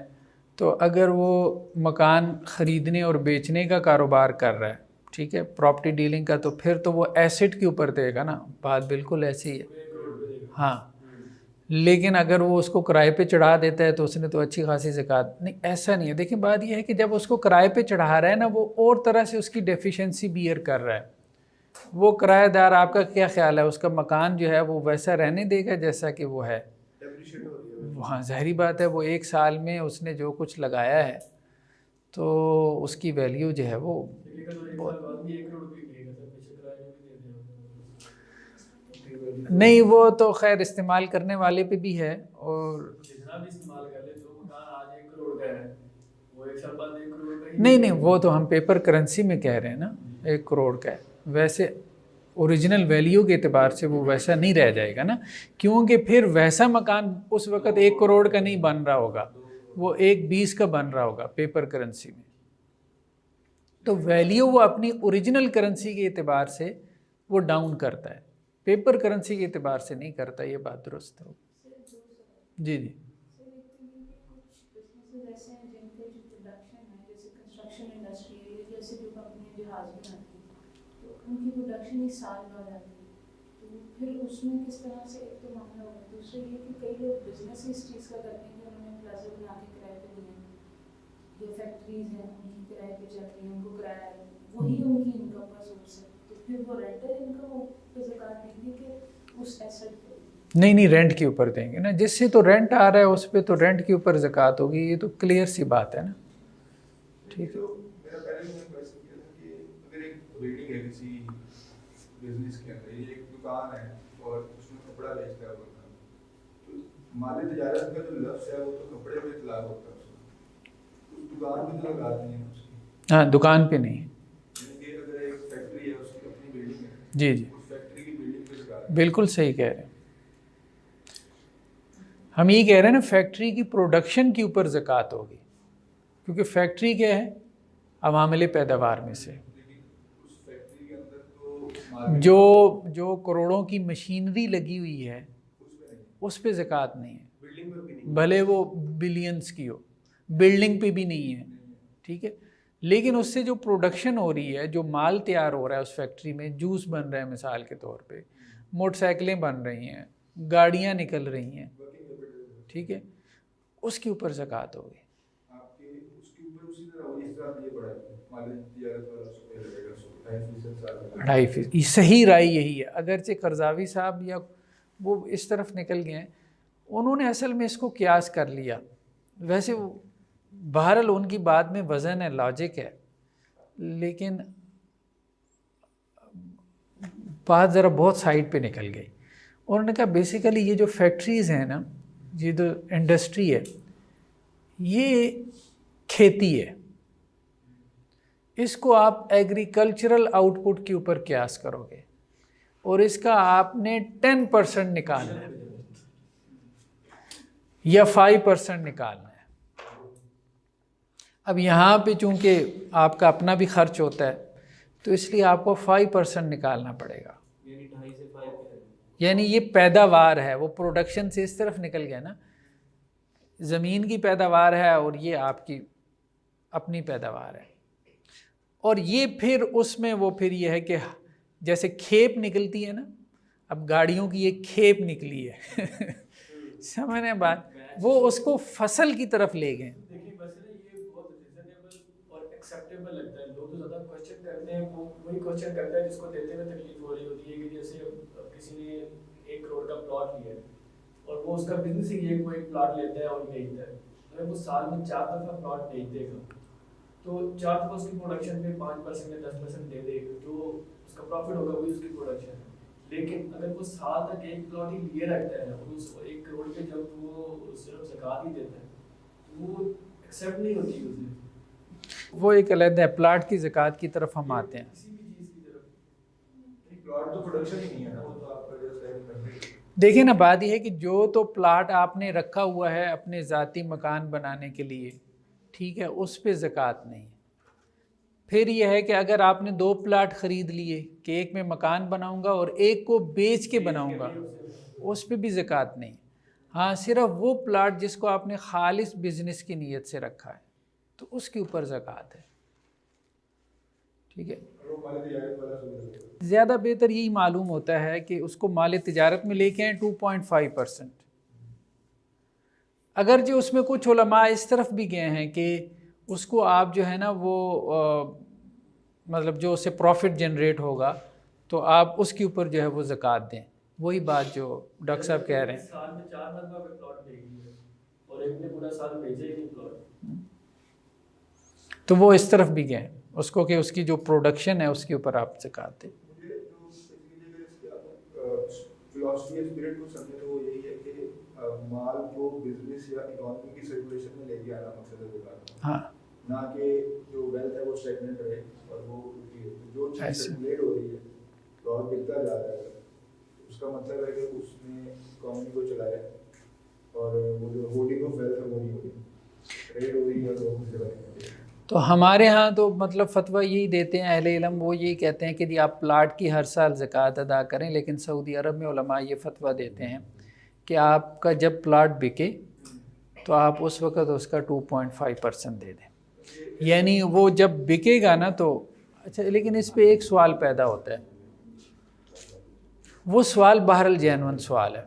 تو اگر وہ مکان خریدنے اور بیچنے کا کاروبار کر رہا ہے، ٹھیک ہے، پراپرٹی ڈیلنگ کا، تو پھر تو وہ ایسٹ کے اوپر دے گا نا. بات بالکل ایسی ہے. ہاں، لیکن اگر وہ اس کو کرائے پہ چڑھا دیتا ہے تو اس نے تو اچھی خاصی زکوٰۃ نہیں. ایسا نہیں ہے. دیکھیں بات یہ ہے کہ جب اس کو کرائے پہ چڑھا رہا ہے نا، وہ اور طرح سے اس کی ڈیفیشنسی بیئر کر رہا ہے. وہ کرایہ دار آپ کا کیا خیال ہے، اس کا مکان جو ہے وہ ویسا رہنے دے گا جیسا کہ وہ ہے؟ ہاں ظاہری بات ہے، وہ 1 سال میں اس نے جو کچھ لگایا ہے تو اس کی ویلیو جو ہے وہ نہیں. وہ تو خیر استعمال کرنے والے پہ بھی ہے. اور نہیں وہ تو ہم پیپر کرنسی میں کہہ رہے ہیں نا 1 کروڑ کا ہے. ویسے اوریجنل ویلیو کے اعتبار سے وہ ویسا نہیں رہ جائے گا نا، کیونکہ پھر ویسا مکان اس وقت 1 کروڑ کا نہیں بن رہا ہوگا، وہ 1.20 کا بن رہا ہوگا پیپر کرنسی میں. تو ویلیو وہ اپنی اوریجنل کرنسی کے اعتبار سے وہ ڈاؤن کرتا ہے، پیپر کرنسی کے اعتبار سے نہیں کرتا. یہ بات درست ہے. جی جی ان کی پروڈکشن اس سال میں ہو جاتی ہے، تو پھر اس میں کس طرح سے ایک تو معاملہ ہوگا. دوسرا یہ کہ کئی لوگ بزنس اس چیز کا کرتے ہیں کہ انہوں نے پلازا بنا کے کرائے پہ دیے ہیں، یہ فیکٹریز ہیں ان کی کرائے پہ چل رہی ہیں، ان کو کرایہ ہے، وہی ان کی انکم کا سورس ہے. تو پھر وہ رینٹل انکم پہ زکوٰۃ دیں گے کہ اس ایسٹ پہ؟ نہیں رینٹ کے اوپر دیں گے نا. جس سے تو رینٹ آ رہا ہے اس پہ تو رینٹ کے اوپر زکوٰۃ ہوگی. یہ تو کلیئر سی بات ہے نا. ٹھیک ہے. میرا پہلے میں کوشچن کیا تھا کہ اگر ایک بلڈنگ ہے کسی بزنس کے اندر، یہ ایک دکان ہے اور اس میں کپڑا بیچتا ہے بندہ، تو مال تجارت کا جو لفظ ہے وہ تو کپڑے پہ اطلاق ہوتا ہے، اس دکان پہ تو لگاتے ہیں اس کی. ہاں دکان پہ نہیں. یعنی کہ اگر ایک فیکٹری ہے، اس کی اپنی بلڈنگ ہے، جی جی اس فیکٹری کی بلڈنگ پہ لگاتے ہیں. بالکل صحیح کہہ رہے ہیں. ہم یہ کہہ رہے ہیں نا فیکٹری کی پروڈکشن کے اوپر زکوٰۃ ہوگی، کیونکہ فیکٹری کیا ہے؟ عوامل پیداوار میں سے جو کروڑوں کی مشینری لگی ہوئی ہے اس پہ زکوٰۃ نہیں ہے، بھلے وہ بلینز کی ہو. بلڈنگ پہ بھی نہیں ہے. ٹھیک ہے، لیکن اس سے جو پروڈکشن ہو رہی ہے، جو مال تیار ہو رہا ہے اس فیکٹری میں، جوس بن رہا ہے مثال کے طور پہ، موٹر سائیکلیں بن رہی ہیں، گاڑیاں نکل رہی ہیں، ٹھیک ہے، اس کے اوپر زکوٰۃ ہوگی. $2.5 صحیح رائے یہی ہے. اگرچہ قرضاوی صاحب یا وہ اس طرف نکل گئے ہیں، انہوں نے اصل میں اس کو قیاس کر لیا. ویسے بہرحال ان کی بات میں وزن ہے، لاجک ہے، لیکن بات ذرا بہت سائڈ پہ نکل گئی. انہوں نے کہا بیسیکلی یہ جو فیکٹریز ہیں نا، یہ جو انڈسٹری ہے، یہ کھیتی ہے، اس کو آپ ایگریکلچرل آؤٹ پٹ کے اوپر قیاس کرو گے اور اس کا آپ نے 10% نکالنا ہے یا 5% نکالنا ہے. اب یہاں پہ چونکہ آپ کا اپنا بھی خرچ ہوتا ہے تو اس لیے آپ کو 5% نکالنا پڑے گا. یعنی 2.5 سے 5 یعنی یہ پیداوار ہے، وہ پروڈکشن سے اس طرف نکل گیا نا، زمین کی پیداوار ہے اور یہ آپ کی اپنی پیداوار ہے. اور یہ پھر اس میں وہ پھر یہ ہے کہ جیسے کھیپ نکلتی ہے نا، اب گاڑیوں کی ایک کھیپ نکلی ہے سمجھنے بات، وہ اس کو فصل کی طرف لے گئے. دیکھیے بس نا یہ بہت ریزنیبل اور ایکسیپٹیبل لگتا ہے. لوگ تو زیادہ کوشچن کرتے ہیں، وہ وہی کوشچن کرتا ہے جس کو دیتے ہوئے تکلیف ہو رہی ہوتی ہے کہ جیسے کسی نے 1 کروڑ کا پلاٹ لیا ہے اور وہ اس کا بزنس ہی ہے، وہ ایک پلاٹ لیتا ہے اور بیچتا ہے. اگر وہ سال میں 4 دفعہ پلاٹ بیچ دے گا تو 4 دفعہ اس کی پروڈکشن میں 5% یا 10% دے دے گا، جو اس کا پروفٹ ہوگا وہی اس کی پروڈکشن ہے. لیکن اگر وہ سال تک ایک پلاٹ ہی لیے رکھتا ہے اور اس 1 کروڑ پہ جب وہ صرف زکوٰۃ ہی دیتا ہے تو وہ ایکسیپٹ نہیں ہوتی اسے. وہ ایک علیحدہ ہے. پلاٹ کی زکوٰۃ کی طرف ہم آتے ہیں. کسی بھی چیز کی طرف پلاٹ تو پروڈکشن ہی نہیں ہے نا، وہ تو آپ کا جسٹ ایک دیکھیں نا، بات یہ ہے کہ جو تو پلاٹ آپ نے رکھا ہوا ہے اپنے ذاتی مکان بنانے کے لیے، ٹھیک ہے، اس پہ زکوٰۃ نہیں. پھر یہ ہے کہ اگر آپ نے 2 پلاٹ خرید لیے کہ ایک میں مکان بناؤں گا اور ایک کو بیچ کے بناؤں گا، اس پہ بھی زکوٰۃ نہیں. ہاں، صرف وہ پلاٹ جس کو آپ نے خالص بزنس کی نیت سے رکھا ہے تو اس کے اوپر زکوٰۃ ہے. ٹھیک ہے، زیادہ بہتر یہی معلوم ہوتا ہے کہ اس کو مال تجارت میں لے کے آئیں 2.5%. اگرچہ اس میں کچھ علماء اس طرف بھی گئے ہیں کہ اس کو آپ جو ہے نا وہ مطلب جو اسے پروفٹ جنریٹ ہوگا تو آپ اس کے اوپر جو ہے وہ زکوٰۃ دیں. وہی بات جو ڈاکٹر صاحب کہہ رہے ہیں. سال میں 4 مرتبہ پلاٹ بیچ دیا اور ایک نے پورا سال بیچا ہی نہیں پلاٹ، تو وہ اس طرف بھی گئے اس کو کہ اس کی جو پروڈکشن ہے اس کے اوپر آپ زکوٰۃ دیں. مجھے جو فلاسفی اسپرٹ کو سمجھے تو وہ یہی ہے کہ مال کو بزنس یا اکانومی کی سرکولیشن میں لے کے آنا مقصد ہے زکوٰۃ کا، ہاں، نہ کہ جو ویلتھ ہے وہ اسٹیگننٹ رہے اور وہ جو چیز سرکولیٹ ہو رہی ہے تو اور بکتا جا رہا ہے، اس کا مطلب ہے کہ اس نے اکانومی کو چلایا اور وہ جو ہولڈنگ آف ویلتھ ہے وہ نہیں ہو رہی، ٹریڈ ہو رہی ہے اور وہ سے بنے. تو ہمارے ہاں تو مطلب فتویٰ یہی دیتے ہیں اہل علم، وہ یہی کہتے ہیں کہ جی آپ پلاٹ کی ہر سال زکوٰۃ ادا کریں. لیکن سعودی عرب میں علماء یہ فتویٰ دیتے ہیں کہ آپ کا جب پلاٹ بکے تو آپ اس وقت اس کا 2.5% دے دیں. یعنی وہ جب بکے گا نا تو اچھا. لیکن اس پہ ایک سوال پیدا ہوتا ہے، وہ سوال بہرحال جینون سوال ہے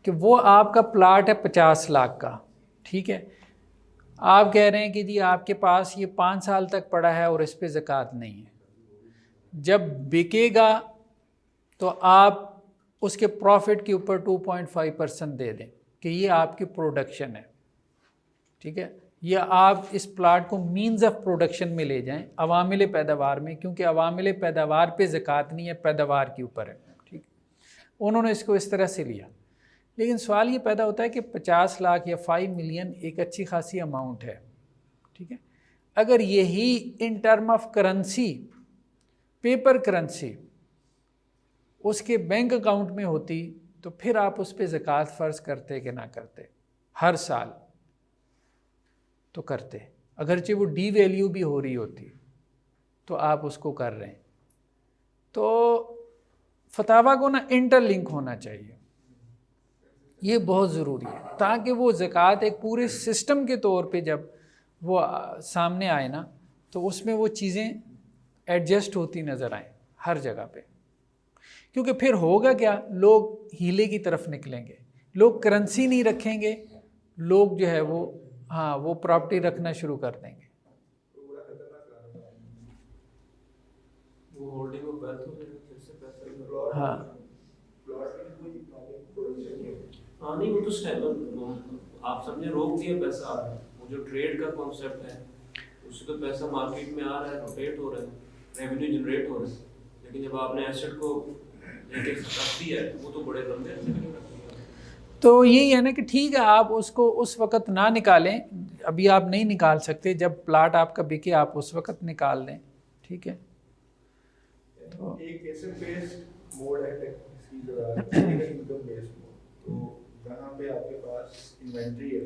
کہ وہ آپ کا پلاٹ ہے 50 لاکھ کا، ٹھیک ہے، آپ کہہ رہے ہیں کہ جی آپ کے پاس یہ 5 سال تک پڑا ہے اور اس پہ زکوٰۃ نہیں ہے. جب بکے گا تو آپ اس کے پروفٹ کے اوپر 2.5% دے دیں کہ یہ آپ کی پروڈکشن ہے. ٹھیک ہے، یا آپ اس پلاٹ کو مینز آف پروڈکشن میں لے جائیں، عوامل پیداوار میں، کیونکہ عوامل پیداوار پہ زکوٰۃ نہیں ہے، پیداوار کے اوپر ہے. ٹھیک، انہوں نے اس کو اس طرح سے لیا. لیکن سوال یہ پیدا ہوتا ہے کہ 50 لاکھ یا 5 ملین ایک اچھی خاصی اماؤنٹ ہے. ٹھیک ہے، اگر یہی in term of currency, paper currency اس کے بینک اکاؤنٹ میں ہوتی تو پھر آپ اس پہ زکوٰۃ فرض کرتے کہ نہ کرتے؟ ہر سال تو کرتے، اگرچہ وہ ڈی ویلیو بھی ہو رہی ہوتی تو آپ اس کو کر رہے ہیں. تو فتاویٰ کو نا انٹر لنک ہونا چاہیے، یہ بہت ضروری ہے تاکہ وہ زکوٰۃ ایک پورے سسٹم کے طور پہ جب وہ سامنے آئے نا تو اس میں وہ چیزیں ایڈجسٹ ہوتی نظر آئیں ہر جگہ پہ. کیونکہ پھر ہوگا کیا، لوگ ہیلے کی طرف نکلیں گے، لوگ کرنسی نہیں رکھیں گے، لوگ جو ہے وہ ہاں وہ پراپرٹی رکھنا شروع کر دیں گے. وہ ہولڈنگ آف ویلتھ ہو جائے گا، پھر سے پیسہ ہاں ہاں نہیں، وہ تو اسٹیبل آپ سمجھے روک دیا پیسہ آ رہا ہے. وہ جو ٹریڈ کا کانسیپٹ ہے اس سے تو پیسہ مارکیٹ میں آ رہا ہے، روٹیٹ ہو رہا ہے، ریونیو جنریٹ ہو رہا ہے. لیکن جب آپ نے ایسٹ کو لے کے رکھ دیا ہے وہ تو بڑے لمبے عرصے کے لیے رکھ دیا. تو یہی ہے نا کہ ٹھیک ہے آپ اس کو اس وقت نہ نکالیں، ابھی آپ نہیں نکال سکتے، جب پلاٹ آپ کا بکے آپ اس وقت نکال لیں. ٹھیک ہے، تو ایک ایسٹ بیسڈ موڈ ہے اس کی جگہ انکم بیسڈ موڈ. تو جہاں پہ آپ کے پاس انوینٹری ہے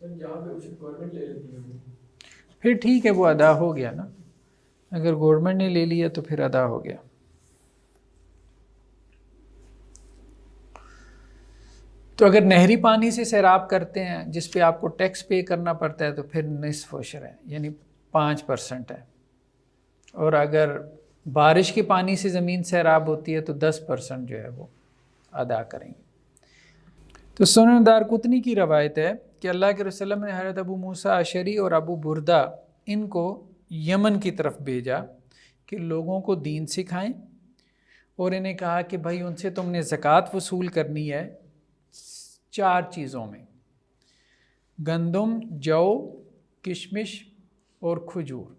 سر یہاں پہ کچھ گورنمنٹ لے لیتی ہے، پھر ٹھیک ہے، وہ ادا ہو گیا نا، اگر گورنمنٹ نے لے لیا تو پھر ادا ہو گیا۔ تو اگر نہری پانی سے سیراب کرتے ہیں جس پہ آپ کو ٹیکس پے کرنا پڑتا ہے تو پھر نصف عشر ہے، یعنی 5% ہے، اور اگر بارش کے پانی سے زمین سیراب ہوتی ہے تو 10% جو ہے وہ ادا کریں گے۔ تو سنن دارقطنی کی روایت ہے کہ اللہ کے رسول نے حضرت ابو موسیٰ اشعری اور ابو بردہ ان کو یمن کی طرف بھیجا کہ لوگوں کو دین سکھائیں، اور انہیں کہا کہ بھائی ان سے تم نے زکوٰۃ وصول کرنی ہے 4 چیزوں میں: گندم، جو، کشمش اور کھجور۔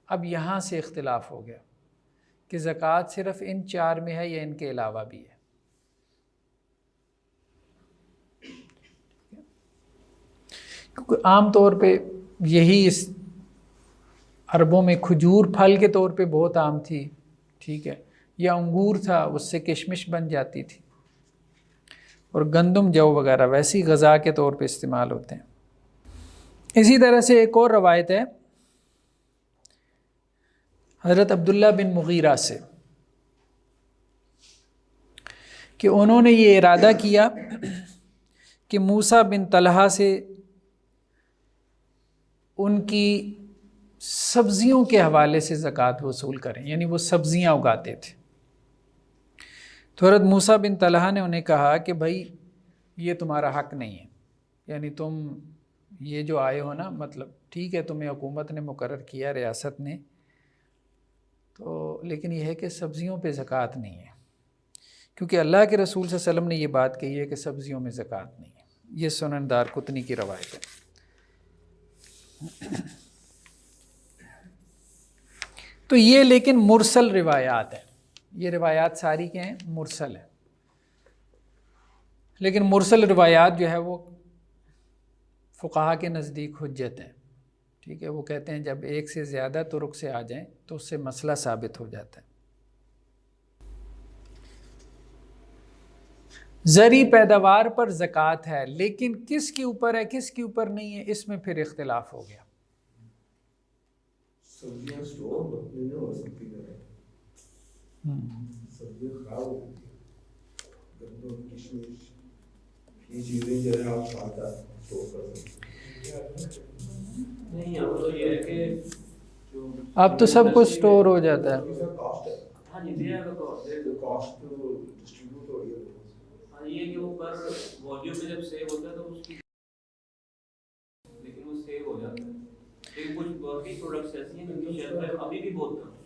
اب یہاں سے اختلاف ہو گیا کہ زکوٰۃ صرف ان 4 میں ہے یا ان کے علاوہ بھی ہے۔ کیونکہ عام طور پہ یہی اس عربوں میں کھجور پھل کے طور پہ بہت عام تھی، ٹھیک ہے، یا انگور تھا اس سے کشمش بن جاتی تھی، اور گندم، جو وغیرہ ویسی غذا کے طور پہ استعمال ہوتے ہیں۔ اسی طرح سے ایک اور روایت ہے حضرت عبداللہ بن مغیرہ سے کہ انہوں نے یہ ارادہ کیا کہ موسیٰ بن طلحہ سے ان کی سبزیوں کے حوالے سے زکوٰۃ وصول کریں، یعنی وہ سبزیاں اگاتے تھے۔ تو حضرت موسیٰ بن طلحہ نے انہیں کہا کہ بھائی یہ تمہارا حق نہیں ہے، یعنی تم یہ جو آئے ہو نا، مطلب ٹھیک ہے تمہیں حکومت نے مقرر کیا، ریاست نے، تو لیکن یہ ہے کہ سبزیوں پہ زکوٰۃ نہیں ہے، کیونکہ اللہ کے رسول صلی اللہ علیہ وسلم نے یہ بات کہی ہے کہ سبزیوں میں زکوٰۃ نہیں ہے۔ یہ سنن دارقطنی کی روایت ہے۔ تو یہ لیکن مرسل روایات ہیں، یہ روایات ساری کیا ہیں؟ مرسل ہیں۔ لیکن مرسل روایات جو ہے وہ فقہا کے نزدیک حجت ہیں، ٹھیک ہے، وہ کہتے ہیں جب ایک سے زیادہ طرق سے آ جائیں تو اس سے مسئلہ ثابت ہو جاتا ہے۔ زرعی پیداوار پر زکوٰۃ ہے، لیکن کس کے اوپر ہے کس کے اوپر نہیں ہے، اس میں پھر اختلاف ہو گیا۔ سبزیاں اسٹور نہیں ہو سکتی، سبزیاں خراب ہو جاتی ہیں، گندم، کشمش، یہ چیزیں جو ہے آپ ساتھ اسٹور کر سکتے ہیں۔ نہیں، اب تو یہ ہے کہ جو اب تو سب کچھ اسٹور ہو جاتا ہے۔ ہاں جی، دیا ہے کاسٹ ڈسٹریبیوٹ ہو رہی ہے۔ ہاں، یہ کہ وہ پر والیوم میں جب سیو ہوتا ہے تو اس کی، لیکن وہ سیو ہو جاتا ہے، لیکن کچھ باقی پروڈکٹس ایسی ہیں جن کی شیلف لائف ابھی بھی بہت کم ہے۔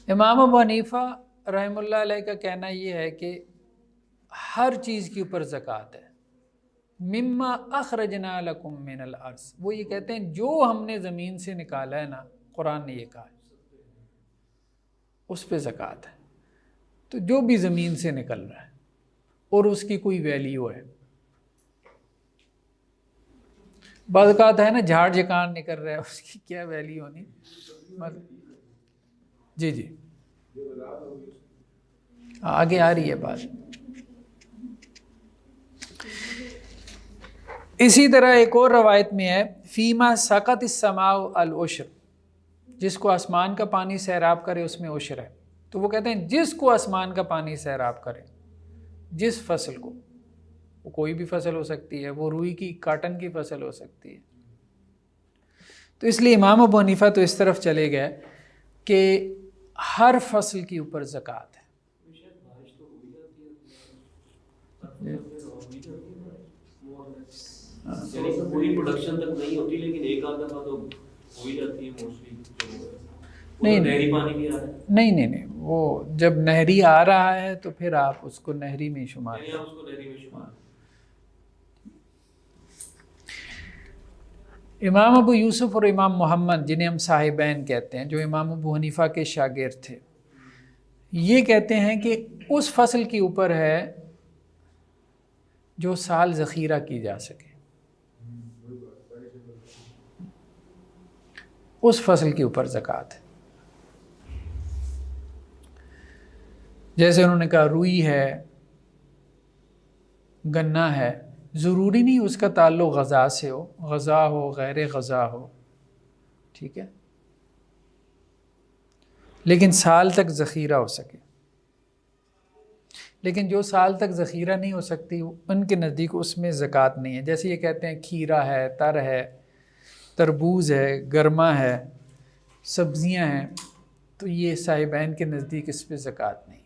امام ابو حنیفہ رحمہ اللہ علیہ کا کہنا یہ ہے کہ ہر چیز کے اوپر زکوٰۃ ہے، مما اخرجنا لکم من الارض، وہ یہ کہتے ہیں جو ہم نے زمین سے نکالا ہے نا، قرآن نے یہ کہا ہے، اس پہ زکوٰۃ ہے۔ تو جو بھی زمین سے نکل رہا ہے اور اس کی کوئی ویلیو ہے، بعض اوقات ہے نا جھاڑ جکان نکل رہا ہے، اس کی کیا ویلیو ہونی، جی جی آگے آ رہی ہے بات۔ اسی طرح ایک اور روایت میں ہے فیما سقط السماء العشر، جس کو آسمان کا پانی سیراب کرے اس میں عشر ہے۔ تو وہ کہتے ہیں جس کو آسمان کا پانی سیراب کرے، جس فصل کو، وہ کوئی بھی فصل ہو سکتی ہے، وہ روئی کی کاٹن کی فصل ہو سکتی ہے۔ تو اس لیے امام ابو حنیفہ تو اس طرف چلے گئے کہ ہر فصل کے اوپر زکوٰۃ ہے۔ یعنی پوری پروڈکشن تک نہیں ہوتی، لیکن ایک آدھ دفعہ تو ہو ہی جاتی ہے موسٹلی۔ نہیں نہری پانی بھی آ رہا ہے، نہیں، وہ جب نہری آ رہا ہے تو پھر آپ اس کو نہری میں شمار یعنی آپ اس کو نہری میں شمار۔ امام ابو یوسف اور امام محمد، جنہیں ہم صاحبین کہتے ہیں، جو امام ابو حنیفہ کے شاگرد تھے، یہ کہتے ہیں کہ اس فصل کے اوپر ہے جو سال ذخیرہ کی جا سکے، اس فصل کے اوپر زکوٰۃ ہے۔ جیسے انہوں نے کہا روئی ہے، گنا ہے، ضروری نہیں اس کا تعلق غذا سے ہو، غذا ہو غیر غذا ہو، ٹھیک ہے، لیکن سال تک ذخیرہ ہو سکے۔ لیکن جو سال تک ذخیرہ نہیں ہو سکتی ان کے نزدیک اس میں زکوٰۃ نہیں ہے۔ جیسے یہ کہتے ہیں کھیرا ہے، تر ہے، تربوز ہے، گرما ہے، سبزیاں ہیں، تو یہ صاحبین کے نزدیک اس پہ زکوٰۃ نہیں ہے۔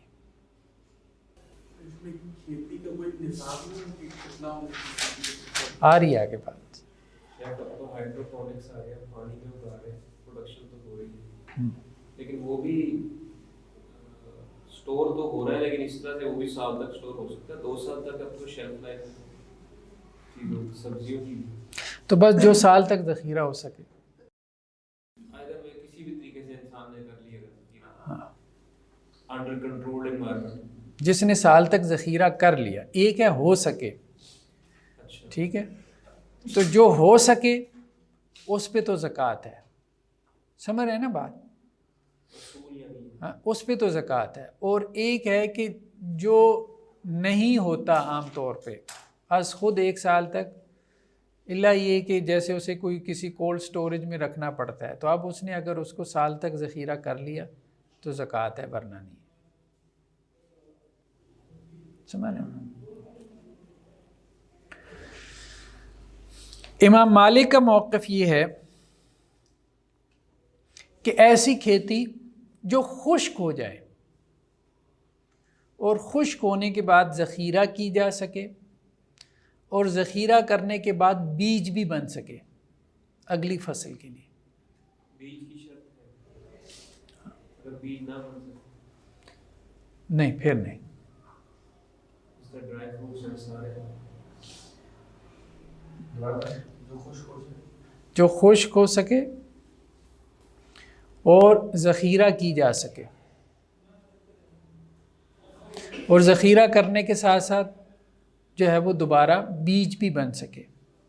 کھیتی کا کوئی نصاب نہیں کہ کتنا آ رہی ہے آگے بات۔ یا تو ہائیڈروپونکس آ گیا، پانی میں اگا رہے ہیں، پروڈکشن تو ہو رہی ہے، لیکن وہ بھی سٹور تو ہو رہا ہے، لیکن اس طرح سے وہ بھی سال تک سٹور ہو سکتا ہے، 2 سال تک اب تو شیلف لائف چیزوں سبزیوں کی تو بس جو سال تک ذخیرہ ہو سکے، اگر وہ کسی بھی طریقے سے انسان نے کر لیا ذخیرہ ہاں، انڈر کنٹرولڈ انوائرمنٹ۔ جس نے سال تک ذخیرہ کر لیا، ایک ہے ہو سکے، اچھا، ٹھیک ہے، تو جو ہو سکے اس پہ تو زکوٰۃ ہے، سمجھ رہے ہیں نا بات؟ اصول یعنی ہاں، اس پہ تو زکوٰۃ ہے۔ اور ایک ہے کہ جو نہیں ہوتا عام طور پہ از خود 1 سال تک، اللہ یہ کہ جیسے اسے کوئی کسی کولڈ سٹوریج میں رکھنا پڑتا ہے، تو اب اس نے اگر اس کو سال تک ذخیرہ کر لیا تو زکوٰۃ ہے، ورنہ نہیں۔ سمجھ رہے ہیں؟ امام مالک کا موقف یہ ہے کہ ایسی کھیتی جو خشک ہو جائے اور خشک ہونے کے بعد ذخیرہ کی جا سکے اور ذخیرہ کرنے کے بعد بیج بھی بن سکے اگلی فصل کے لیے۔ بیج کی شرط ہے، اگر بیج نہ بن سکے نہیں، پھر نہیں۔ اس کا ڈرائی فروٹس ہیں سارے جو خشک ہو سکے اور ذخیرہ کی جا سکے، اور ذخیرہ کرنے کے ساتھ ساتھ جو ہے وہ دوبارہ بیج بھی بن سکے،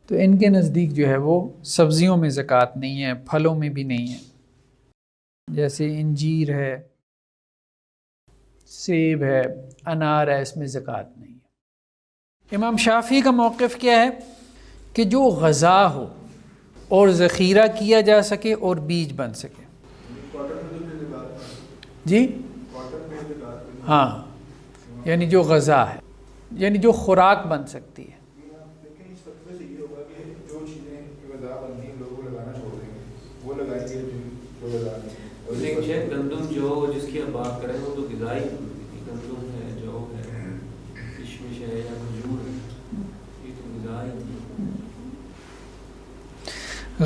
تو ان کے نزدیک جو ہے وہ سبزیوں میں زکوٰۃ نہیں ہے، پھلوں میں بھی نہیں ہے، جیسے انجیر ہے، سیب ہے، انار ہے، اس میں زکوٰۃ نہیں ہے۔ امام شافعی کا موقف کیا ہے کہ جو غذا ہو اور ذخیرہ کیا جا سکے اور بیج بن سکے۔ جی ہاں، یعنی جو غذا ہے، یعنی جو خوراک بن سکتی ہے۔ لیکن اس وقت سے یہ ہوگا کہ جو چیزیں غذا بنتی ہیں لوگ وہ لگانا چھوڑ دیں گے، وہ لگائیں گے جو غذا نہیں۔ لیکن شاید گندم جو جس کی آپ بات کریں وہ تو غذائی گندم ہے، جو ہے، کشمش ہے یا کھجور ہے، یہ تو غذائی ہے۔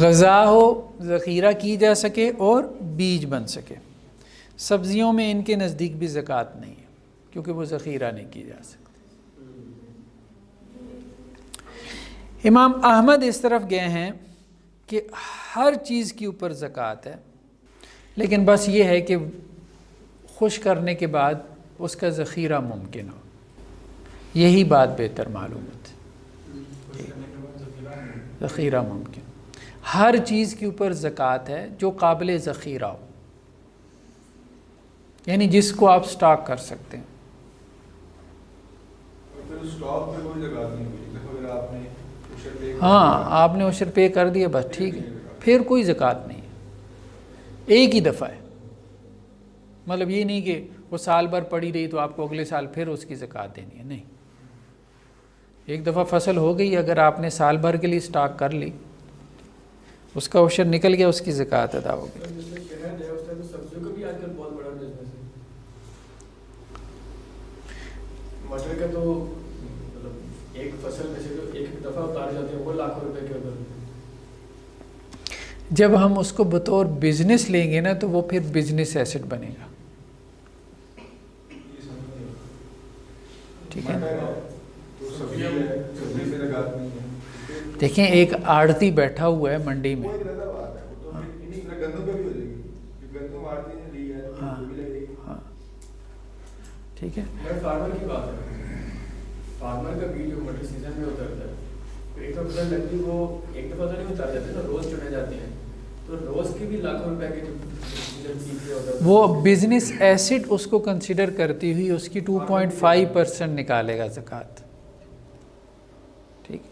غذا ہو، ذخیرہ کی جا سکے اور بیج بن سکے۔ سبزیوں میں ان کے نزدیک بھی زکوٰۃ نہیں ہے کیونکہ وہ ذخیرہ نہیں کی جا سکتی۔ امام احمد اس طرف گئے ہیں کہ ہر چیز کے اوپر زکوٰۃ ہے، لیکن بس یہ ہے کہ خشک کرنے کے بعد اس کا ذخیرہ ممکن ہو، یہی بات بہتر معلوم ہوتی، ذخیرہ ممکن۔ ہر چیز کے اوپر زکوٰۃ ہے جو قابل ذخیرہ ہو، یعنی جس کو آپ سٹاک کر سکتے ہیں۔ پھر اسٹاک پہ کوئی زکوٰۃ نہیں ہوئی، اگر آپ نے عشر پے ہاں، آپ نے عشر پے کر دیا بس ٹھیک ہے، پھر کوئی زکوٰۃ نہیں ہے، ایک ہی دفعہ ہے۔ مطلب یہ نہیں کہ وہ سال بھر پڑی رہی تو آپ کو اگلے سال پھر اس کی زکوٰۃ دینی ہے، نہیں، ایک دفعہ فصل ہو گئی، اگر آپ نے سال بھر کے لیے سٹاک کر لی، اس کا عشر نکل گیا، اس کی زکوٰۃ ادا ہو گئی۔ سبزیوں کا بھی آج کل بہت بڑا بزنس ہے، مٹر کا تو مطلب ایک فصل میں سے جو ایک دفعہ اتارے جاتے ہیں وہ لاکھوں روپے کے ادھر۔ جب ہم اس کو بطور بزنس لیں گے نا تو وہ پھر بزنس ایسٹ بنے گا، ٹھیک ہے؟ تو سبزی سے زکوٰۃ نہیں ہے۔ دیکھیں ایک آڑتی بیٹھا ہوا ہے منڈی میں، وہ ایک الگ بات ہے، وہ تو پھر انہیں گندم پہ بھی ہو جائے گی، کہ گندم آڑتی نے لی ہے تو وہ بھی لگے گی۔ ہاں ٹھیک ہے۔ میں فارمر کی بات ہے، فارمر کا بیج جو مٹر سیزن میں اترتا ہے، پھر ایک فصل لگتی ہے وہ ایک دفعہ تو نہیں اتار جاتے نا، روز چنے جاتے ہیں، تو روز کے بھی لاکھوں روپے کے جو وہ بزنس ایسٹ اس کو کنسیڈر کرتی ہوئی اس کی 2.5% نکالے گا زکوٰۃ، ٹھیک ہے۔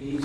20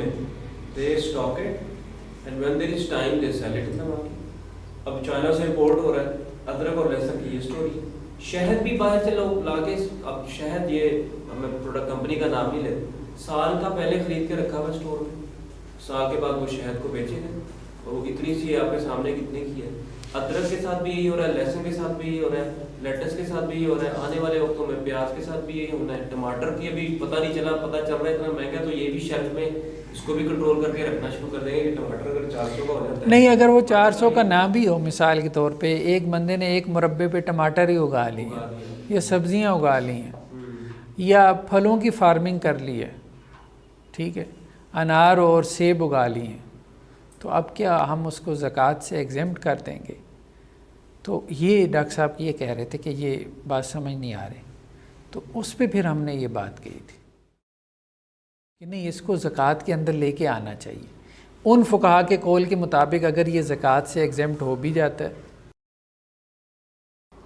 میں they stock it and when there is time they sell it in the market. اب چائنا سے امپورٹ ہو رہا ہے ادرک اور لہسن کی یہ اسٹوری ہے. شہد بھی باہر سے لوگ لا کے, اب شہد یہ میں پروڈکٹ کمپنی کا نام نہیں لیتے, سال کا پہلے خرید کے رکھا ہوا اسٹور میں, سال کے بعد وہ شہد کو بیچے گئے اور وہ اتنی سی آپ کے سامنے کتنے کی ہے. ادرک کے ساتھ بھی یہی ہو رہا ہے, لہسن کے ساتھ بھی یہی ہو رہا ہے, لیٹس کے ساتھ بھی یہی ہو رہا ہے, آنے والے وقتوں میں پیاز کے ساتھ بھی یہی ہونا ہے. ٹماٹر کی ابھی پتہ نہیں چلا, پتہ چل رہا ہے اتنا مہنگا, تو یہ بھی شیلف میں اس کو بھی کنٹرول کر کے رکھنا شروع کر دیں گے کہ ٹماٹر اگر 400 کا ہو جاتا ہے. نہیں, اگر وہ 400 کا نہ بھی ہو, مثال کے طور پہ ایک بندے نے ایک مربے پہ ٹماٹر ہی اگا لی ہے, یا سبزیاں اگا لی ہیں, یا پھلوں کی فارمنگ کر لی ہے, ٹھیک ہے, انار اور سیب اگا لی ہیں, تو اب کیا ہم اس کو زکوٰۃ سے ایگزمپٹ کر دیں گے؟ تو یہ ڈاکٹر صاحب یہ کہہ رہے تھے کہ یہ بات سمجھ نہیں آ رہی. تو اس پہ پھر ہم نے یہ بات کہی تھی کہ نہیں, اس کو زکوٰۃ کے اندر لے کے آنا چاہیے. ان فقہا کے قول کے مطابق اگر یہ زکوٰۃ سے ایگزمپٹ ہو بھی جاتا ہے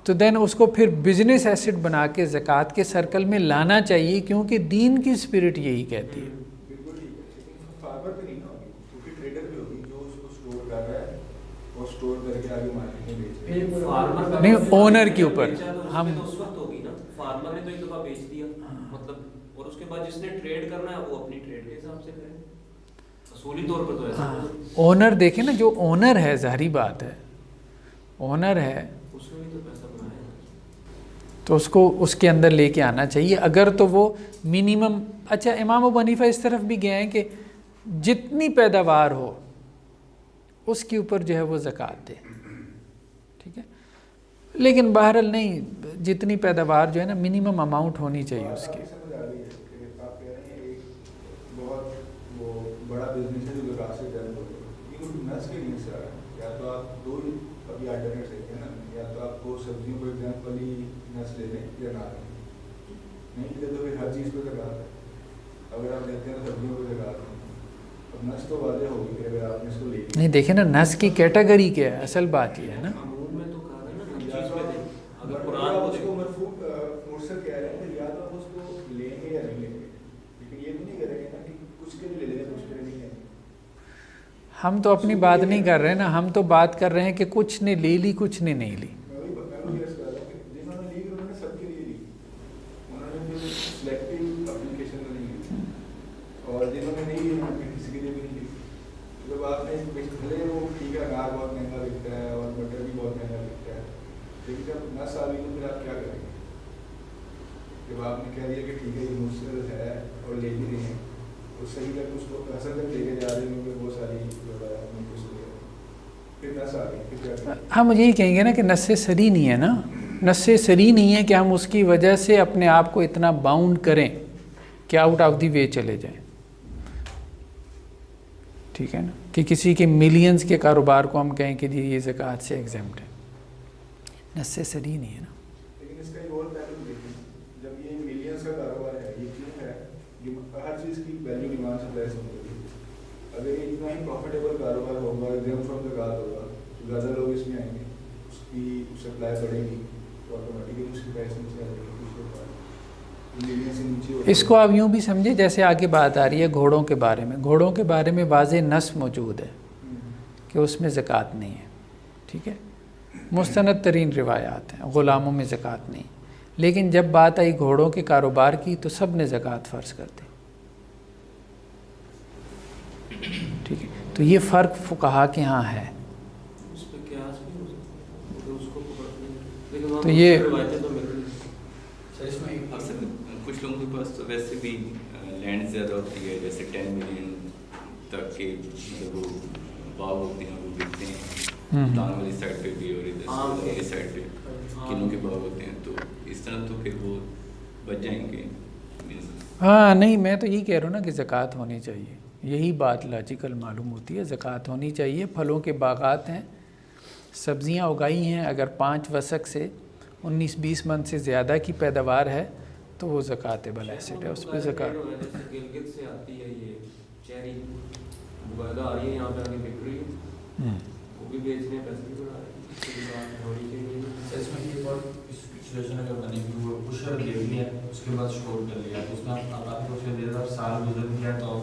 تو دین اس کو پھر بزنس ایسٹ بنا کے زکوٰۃ کے سرکل میں لانا چاہیے, کیونکہ دین کی اسپرٹ یہی کہتی ہے. بالکل ٹھیک ہے, لیکن فارمر پہ نہیں نہ ہوگی, کیونکہ ٹریڈر بھی ہوگی جو اس کو اسٹور کر رہا ہے, وہ اسٹور کر کے آگے مارکیٹ میں بیچ رہا ہے. نہیں, اونر کے اوپر ہم اس وقت ہوگی نا, فارمر نے تو ایک دفعہ بیچ دیا مطلب, اور اس کے بعد جس نے ٹریڈ کرنا ہے وہ اپنی ٹریڈ کے حساب سے کرے, اصولی طور پر تو ایسا اونر دیکھیں نا, جو اونر ہے, ظاہری بات ہے اونر ہے, اس میں بھی تو پیسہ بنایا تو اس کو اس کے اندر لے کے آنا چاہیے. اگر تو وہ منیمم, اچھا امام ابو حنیفہ اس طرف بھی گئے ہیں کہ جتنی پیداوار ہو اس کے اوپر جو ہے وہ زکوٰۃ دے, ٹھیک ہے, لیکن بہرحال نہیں, جتنی پیداوار جو ہے نا منیمم اماؤنٹ ہونی چاہیے اس کی. سمجھ آ رہی ہے کہ آپ کہہ رہے ہیں ایک بہت وہ بڑا بزنس ہے جو زکوٰۃ سے ڈیولپ ہو گیا, یہ کچھ نس کے لیے سے آ رہا ہے. یا تو آپ دو ابھی آلٹرنیٹ دیکھیں نا, یا تو آپ کو سبزیوں کو ایگزامپل ہی نس لے لیں یا نہ لیں, نہیں لے تو پھر ہر چیز پہ زکوٰۃ ہے. اگر آپ لیتے ہیں سبزیوں پہ زکوٰۃ ہے, اب نس تو واضح ہوگی کہ اگر آپ نے اس کو لے نہیں دیکھیں نا, نس کی کیٹیگری کیا ہے, اصل بات یہ ہے نا. معمول میں تو کہا ہے نا ہر چیز تو پہ دیں. اگر اگر قرآن آپ کو اس کو دیکھیں مرفوع مرسل کہہ رہے ہیں, یا تو آپ اس کو لیں گے یا نہیں لیں گے, لیکن یہ بھی نہیں کریں گے نا کہ کچھ کے لیے لے لیں کچھ کے لیے نہیں لیں گے. ہم تو اپنی بات نہیں کر رہے نا, ہم تو بات کر رہے ہیں کہ کچھ نے لے لی کچھ نے نہیں لی. میں وہی عرض کر رہا ہوں کہ جنہوں نے لی انہوں نے سب کے لیے لی, انہوں نے جو سلیکٹیو اپلیکیشن میں نہیں لی, اور جنہوں نے نہیں لی انہوں نے کسی کے لیے بھی نہیں لی. جب آپ نے بھلے وہ ٹھیک ہے انار بہت مہنگا بکتا ہے اور مٹر بھی بہت مہنگا بکتا ہے, لیکن جب نس آ گئی تو پھر آپ کیا کریں گے؟ جب آپ نے کہہ دیا کہ ٹھیک ہے یہ مسل ہے اور لے بھی رہے ہیں, تو صحیح تک اس کو اصل تک لے کے جا رہے ہیں کیونکہ بہت ساری جو ہے کچھ لے پھر نس آ گئی, پھر کیا کریں؟ ہم یہی کہیں گے نا کہ نس سری نہیں ہے نا, نس سری نہیں ہے کہ ہم اس کی وجہ سے اپنے آپ کو اتنا باؤنڈ کریں کہ آؤٹ آف دی وے چلے جائیں, ٹھیک ہے نا, کہ کسی کے ملینز کے کاروبار کو ہم کہیں کہ جی یہ زکوٰۃ سے ایگزمپٹ ہے. نس سری نہیں ہے نا. لیکن اس کا ایک اور پہلو دیکھیں, جب یہ ملینس کا کاروبار ہے, یہ کیوں ہے, یہ ہر چیز کی ویلیو ڈیمانڈ سپلائی سے ہوتی ہے. اگر یہ اتنا ہی پروفیٹیبل کاروبار ہوگا, ایگزام فرام زکوٰۃ ہوگا, تو زیادہ لوگ اس میں آئیں گے, اس کی سپلائی بڑھے گی, تو آٹومیٹکلی اس کی پرائس نیچے آ جائے گی. اس کو آپ یوں بھی سمجھے جیسے آگے بات آ رہی ہے گھوڑوں کے بارے میں, گھوڑوں کے بارے میں واضح نص موجود ہے کہ اس میں زکوٰۃ نہیں ہے, ٹھیک ہے, مستند ترین روایات ہیں, غلاموں میں زکوٰۃ نہیں. لیکن جب بات آئی گھوڑوں کے کاروبار کی تو سب نے زکوٰۃ فرض کر دی, ٹھیک ہے. تو یہ فرق فقہا کے ہاں ہے. اس پہ قیاس بھی ہو سکتا ہے, اس کو پکڑتے ہیں, لیکن تو یہ روایتیں تو مل رہی ہیں. سر اس میں اکثر کچھ لوگوں کے پاس تو ویسے بھی لینڈ زیادہ ہوتی ہے, جیسے 10 ملین تک کے مطلب وہ باغ ہوتے ہیں, وہ بکتے ہیں دان والی سائڈ پہ بھی اور ادھر والی سائڈ پہ کنوں کے باغ ہوتے ہیں, تو اس طرح تو پھر وہ بچ جائیں گے. ہاں نہیں, میں تو یہی کہہ رہا ہوں نا کہ زکوٰۃ ہونی چاہیے, یہی بات لاجیکل معلوم ہوتی ہے, زکوٰۃ ہونی چاہیے. پھلوں کے باغات ہیں, سبزیاں اگائی ہیں, اگر 5 وسق سے 19-20 من سے زیادہ کی پیداوار ہے تو وہ زکوٰۃ ایسٹ ہے, اس پہ زکوٰۃ. گلگت سے آتی ہے یہ چیری باقاعدہ آ رہی ہے یہاں پہ آگے بک رہی ہے, وہ بھی بیچ رہے ہیں, پیسے بھی بنا رہے ہیں. اس میں یہ اور سچویشن اگر بنے کہ وہ پشر لے لیا اس کے بعد اسٹور کر لیا, تو اس میں آپ کافی کچھ دے دیں, سال گزر گیا تو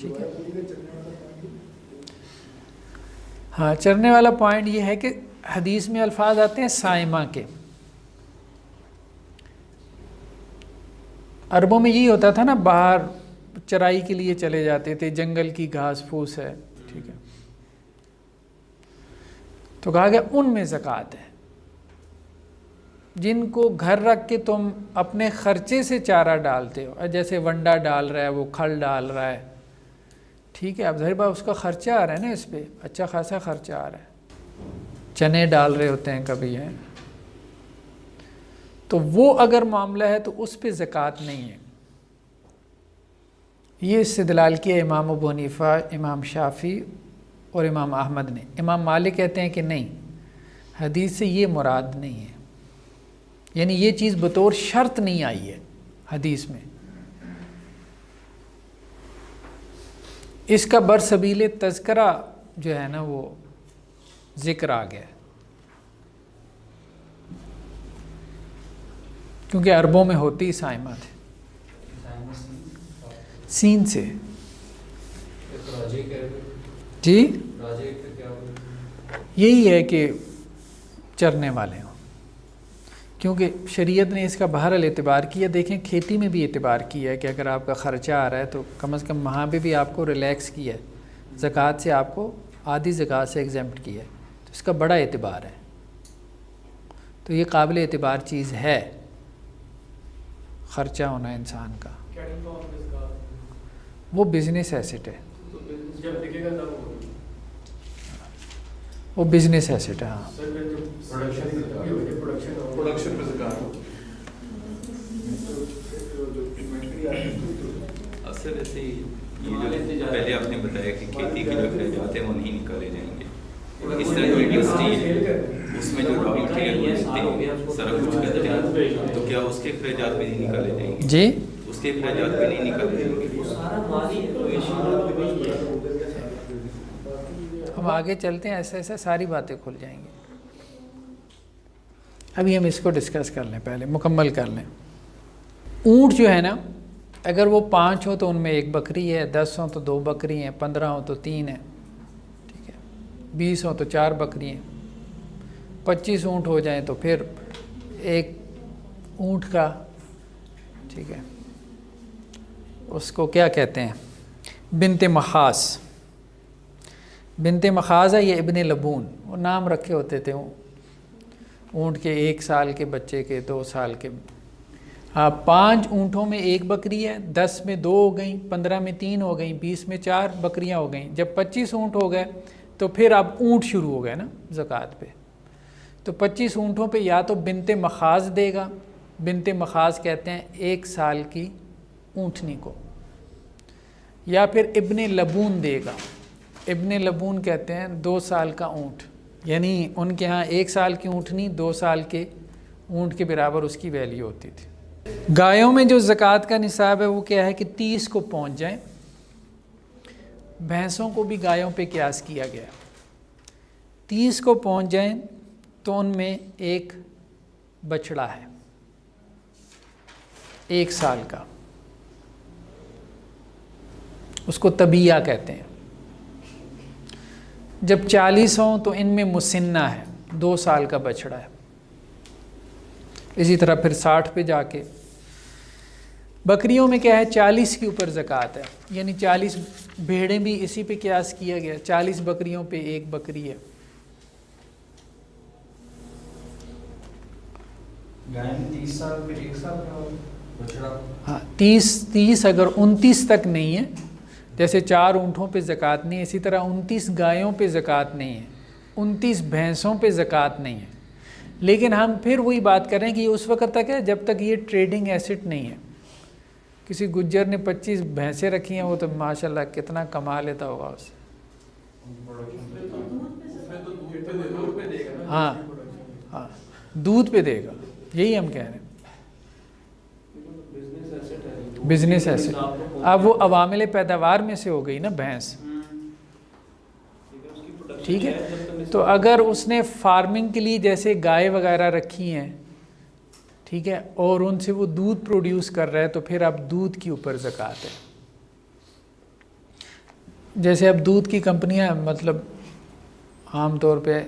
ٹھیک ہے. ہاں چرنے والا پوائنٹ یہ ہے کہ حدیث میں الفاظ آتے ہیں سائمہ کے. عربوں میں یہی ہوتا تھا نا، باہر چرائی کے لیے چلے جاتے تھے، جنگل کی گھاس پھوس ہے، ٹھیک ہے، تو کہا گیا ان میں زکوٰۃ ہے. جن کو گھر رکھ کے تم اپنے خرچے سے چارہ ڈالتے ہو، جیسے ونڈا ڈال رہا ہے، وہ کھل ڈال رہا ہے، ٹھیک ہے، اب ظاہر بات اس کا خرچہ آ رہا ہے نا، اس پہ اچھا خاصا خرچہ آ رہا ہے، چنے ڈال رہے ہوتے ہیں کبھی ہیں، تو وہ اگر معاملہ ہے تو اس پہ زکوٰۃ نہیں ہے. یہ استدلال کیا امام ابو حنیفہ، امام شافعی اور امام احمد نے. امام مالک کہتے ہیں کہ نہیں، حدیث سے یہ مراد نہیں ہے، یعنی یہ چیز بطور شرط نہیں آئی ہے حدیث میں، اس کا برسبیل تذکرہ جو ہے نا وہ ذکر آ گیا ہے، کیونکہ عربوں میں ہوتی سائمہ تھے. سین سے جی یہی ہے کہ چرنے والے ہوں، کیونکہ شریعت نے اس کا بہرحال اعتبار کیا. دیکھیں کھیتی میں بھی اعتبار کیا ہے کہ اگر آپ کا خرچہ آ رہا ہے تو کم از کم وہاں پہ بھی آپ کو ریلیکس کیا ہے، زکوٰۃ سے آپ کو آدھی زکوٰۃ سے ایگزمپٹ کیا ہے، تو اس کا بڑا اعتبار ہے. تو یہ قابل اعتبار چیز ہے خرچہ ہونا انسان کا. وہ بزنس ایسٹ ہے، وہ بزنس ایسٹ ہے. ہاں پروڈکشن پہ زکوٰۃ. اصل ایسے ہی یہ جو پہلے آپ نے بتایا کہ کھیتی کے جو اخراجات ہیں وہ نہیں نکالے جائیں گے، اس طرح جو انڈسٹری ہے اس میں جو را مٹیریل سارا کچھ کرتے ہیں، تو کیا اس کے اخراجات بھی نہیں نکالے جائیں گے؟ جی اس کے اخراجات بھی نہیں نکالے جائیں گے. ہم آگے چلتے ہیں، ایسے ایسے ساری باتیں کھل جائیں گی. ابھی ہم اس کو ڈسکس کر لیں، پہلے مکمل کر لیں. اونٹ جو ہے نا، اگر وہ 5 ہو تو ان میں 1 بکری ہے، 10 ہوں تو 2 بکری ہیں، 15 ہوں تو 3 ہیں، ٹھیک ہے، 20 ہوں تو 4 بکری ہیں، 25 اونٹ ہو جائیں تو پھر 1 اونٹ کا، ٹھیک ہے، اس کو کیا کہتے ہیں، بنت مخاص. بنت مخاص ہے یہ ابن لبون، وہ نام رکھے ہوتے تھے اونٹ کے، 1 سال کے بچے کے، 2 سال کے. 5 اونٹوں میں 1 بکری ہے، 10 میں 2 ہو گئیں، 15 میں 3 ہو گئیں، 20 میں 4 بکریاں ہو گئیں. جب 25 اونٹ ہو گئے تو پھر اب اونٹ شروع ہو گئے نا زکوٰۃ پہ. تو 25 اونٹوں پہ یا تو بنت مخاص دے گا، بنت مخاص کہتے ہیں 1 سال کی اونٹنی کو، یا پھر ابن لبون دے گا. ابن لبون کہتے ہیں 2 سال کا اونٹ، یعنی ان کے ہاں 1 سال کی اونٹنی 2 سال کے اونٹ کے برابر اس کی ویلیو ہوتی تھی. گایوں میں جو زکوٰۃ کا نصاب ہے وہ کیا ہے کہ 30 کو پہنچ جائیں. بھینسوں کو بھی گایوں پہ قیاس کیا گیا، 30 کو پہنچ جائیں تو ان میں 1 بچڑا ہے 1 سال کا، اس کو طبیعہ کہتے ہیں. جب 40 ہوں تو ان میں مسنہ ہے، 2 سال کا بچڑا ہے. اسی طرح پھر 60 پہ جا کے بکریوں میں کیا ہے، 40 کے اوپر زکوٰۃ ہے، یعنی 40 بھیڑیں بھی اسی پہ قیاس کیا گیا، 40 بکریوں پہ 1 بکری ہے. گائے میں 30 سال پھر 1 سال کا بچڑا. ہاں 30 اگر 29 تک نہیں ہے، جیسے 4 اونٹوں پہ زکوٰۃ نہیں ہے، اسی طرح 29 گایوں پہ زکوٰۃ نہیں ہے، 29 بھینسوں پہ زکوٰۃ نہیں ہے. لیکن ہم پھر وہی بات کر رہے ہیں کہ یہ اس وقت تک ہے جب تک یہ ٹریڈنگ ایسٹ نہیں ہے. کسی گجر نے 25 بھینسیں رکھی ہیں، وہ تو ماشاءاللہ کتنا کما لیتا ہوگا اس سے. ہاں ہاں دودھ پہ دے گا، یہی ہم کہہ رہے ہیں، بزنس ایسٹ. اب وہ عوامل پیداوار میں سے ہو گئی نا بھینس، ٹھیک ہے. تو اگر اس نے فارمنگ کے لیے جیسے گائے وغیرہ رکھی ہیں، ٹھیک ہے، اور ان سے وہ دودھ پروڈیوس کر رہا ہے، تو پھر اب دودھ کے اوپر زکوٰۃ ہے. جیسے اب دودھ کی کمپنیاں مطلب عام طور پہ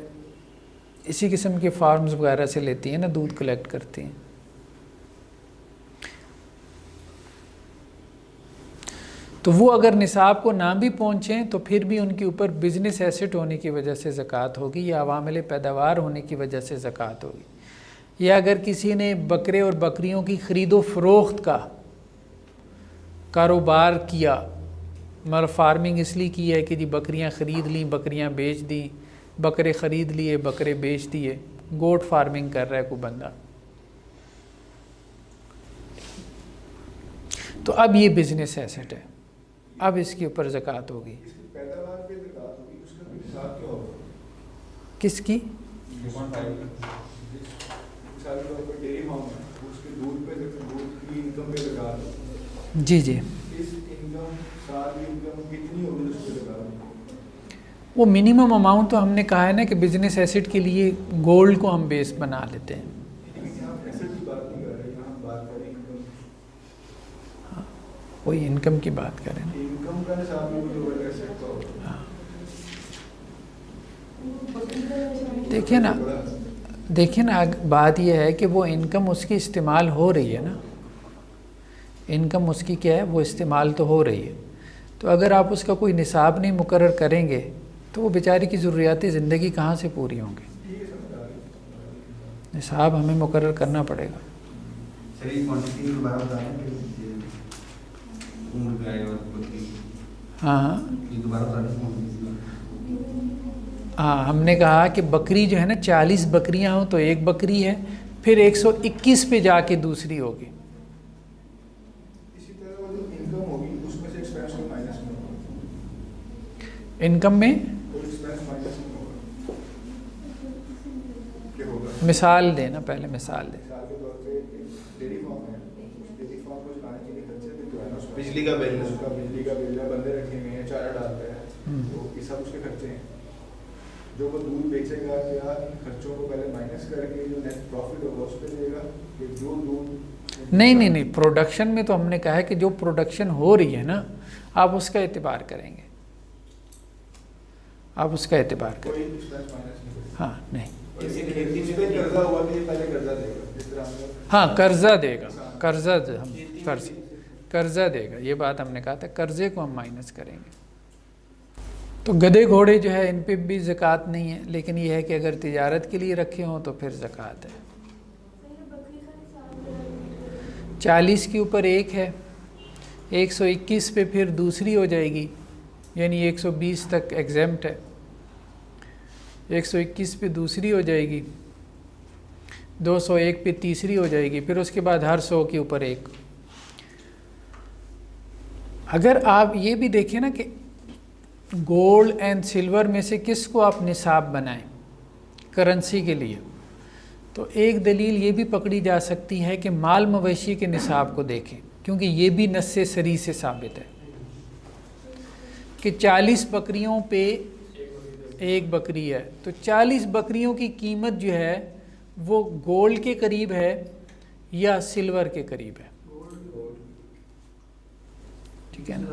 اسی قسم کے فارمز وغیرہ سے لیتی ہیں نا، دودھ کلیکٹ کرتی ہیں. تو وہ اگر نصاب کو نہ بھی پہنچیں تو پھر بھی ان کے اوپر بزنس ایسٹ ہونے کی وجہ سے زکوٰۃ ہوگی، یا عوامل پیداوار ہونے کی وجہ سے زکوٰۃ ہوگی. یا اگر کسی نے بکرے اور بکریوں کی خرید و فروخت کا کاروبار کیا، مگر فارمنگ اس لیے کی ہے کہ جی بکریاں خرید لیں، بکریاں بیچ دیں، بکرے خرید لیے، بکرے بیچ دیے، گوٹ فارمنگ کر رہا ہے کوئی بندہ، تو اب یہ بزنس ایسٹ ہے، اب اس کے اوپر زکوٰۃ ہوگی. اس کی پیداوار پہ زکوٰۃ ہوگی، اس کا بھی حساب کیا ہوگا؟ کس کی؟ مثال کے طور پر ڈیری فارم ہے، اس کے دودھ پہ دودھ کی انکم پہ زکوٰۃ ہوگی. جی جی، اس انکم ساری انکم کتنی ہوگی اس پہ زکوٰۃ ہوگی؟ وہ منیمم اماؤنٹ تو ہم نے کہا ہے نا کہ بزنس ایسٹ کے لیے گولڈ کو ہم بیس بنا لیتے ہیں. لیکن یہاں ایسٹ کی بات نہیں کر رہے، یہاں ہم بات کر رہے ہیں انکم. وہی انکم کی بات کریں نا. انکم کا نصاب بھی جو ہے ایسٹ کا ہوگا. دیکھیں نا بات یہ ہے کہ وہ انکم اس کی استعمال ہو رہی ہے نا، انکم اس کی کیا ہے، وہ استعمال تو ہو رہی ہے. تو اگر آپ اس کا کوئی نصاب نہیں مقرر کریں گے تو وہ بیچاری کی ضروریات زندگی کہاں سے پوری ہوں گی؟ نصاب ہمیں مقرر کرنا پڑے گا. ہاں ہاں، ہم نے کہا کہ بکری جو ہے نا 40 بکریاں ہوں تو ایک بکری ہے، پھر 121 پہ جا کے دوسری ہوگی. اسی طرح وہ جو انکم ہوگی اس میں سے ایکسپینس کو مائنس میں ہوگا. انکم میں کوئی ایکسپینس مائنس میں ہوگا. کیا ہوگا؟ مثال دینا، پہلے مثال دیں. مثال کے طور پہ ڈیری فارم ہے، اس ڈیری فارم کو چلانے کے لیے خرچے بھی تو ہے نا، اس میں بجلی کا بل ہے، اس کا بجلی کا بل ہے، بندے رکھے ہوئے ہیں، چارہ ڈالتا ہے، تو یہ سب اس کے خرچے ہیں. جو وہ دودھ بیچے گا کیا ان خرچوں کو پہلے مائنس کر کے جو نیٹ پروفٹ ہوگا اس پہ دے گا کہ جو دودھ نہیں، پروڈکشن میں تو ہم نے کہا ہے کہ جو پروڈکشن ہو رہی ہے نا آپ اس کا اعتبار کریں گے، آپ اس کا اعتبار کریں. کوئی ایکسپینس مائنس نہیں ہوگا. ہاں نہیں، جیسے کھیتی اس میں پہ قرضہ ہوا کہ یہ پہلے قرضہ دے گا، جس طرح ہم لوگ ہاں قرضہ دے گا، قرضہ دے گا، یہ بات ہم نے کہا تھا، قرضے کو ہم مائنس کریں گے. تو گدھے گھوڑے جو ہے ان پہ بھی زکوٰۃ نہیں ہے، لیکن یہ ہے کہ اگر تجارت کے لیے رکھے ہوں تو پھر زکوٰۃ ہے. 40 کے اوپر ایک ہے، 121 پہ پھر دوسری ہو جائے گی، یعنی 120 تک ایگزیمپٹ ہے، 121 پہ دوسری ہو جائے گی، 201 پہ تیسری ہو جائے گی، پھر اس کے بعد ہر 100 کے اوپر ایک. اگر آپ یہ بھی دیکھیں نا کہ گولڈ اینڈ سلور میں سے کس کو آپ نصاب بنائیں کرنسی کے لیے، تو ایک دلیل یہ بھی پکڑی جا سکتی ہے کہ مال مویشی کے نصاب کو دیکھیں، کیونکہ یہ بھی نص صریح سے ثابت ہے کہ 40 بکریوں پہ ایک بکری ہے، تو 40 بکریوں کی قیمت جو ہے وہ گولڈ کے قریب ہے یا سلور کے قریب ہے. ٹھیک ہے نا؟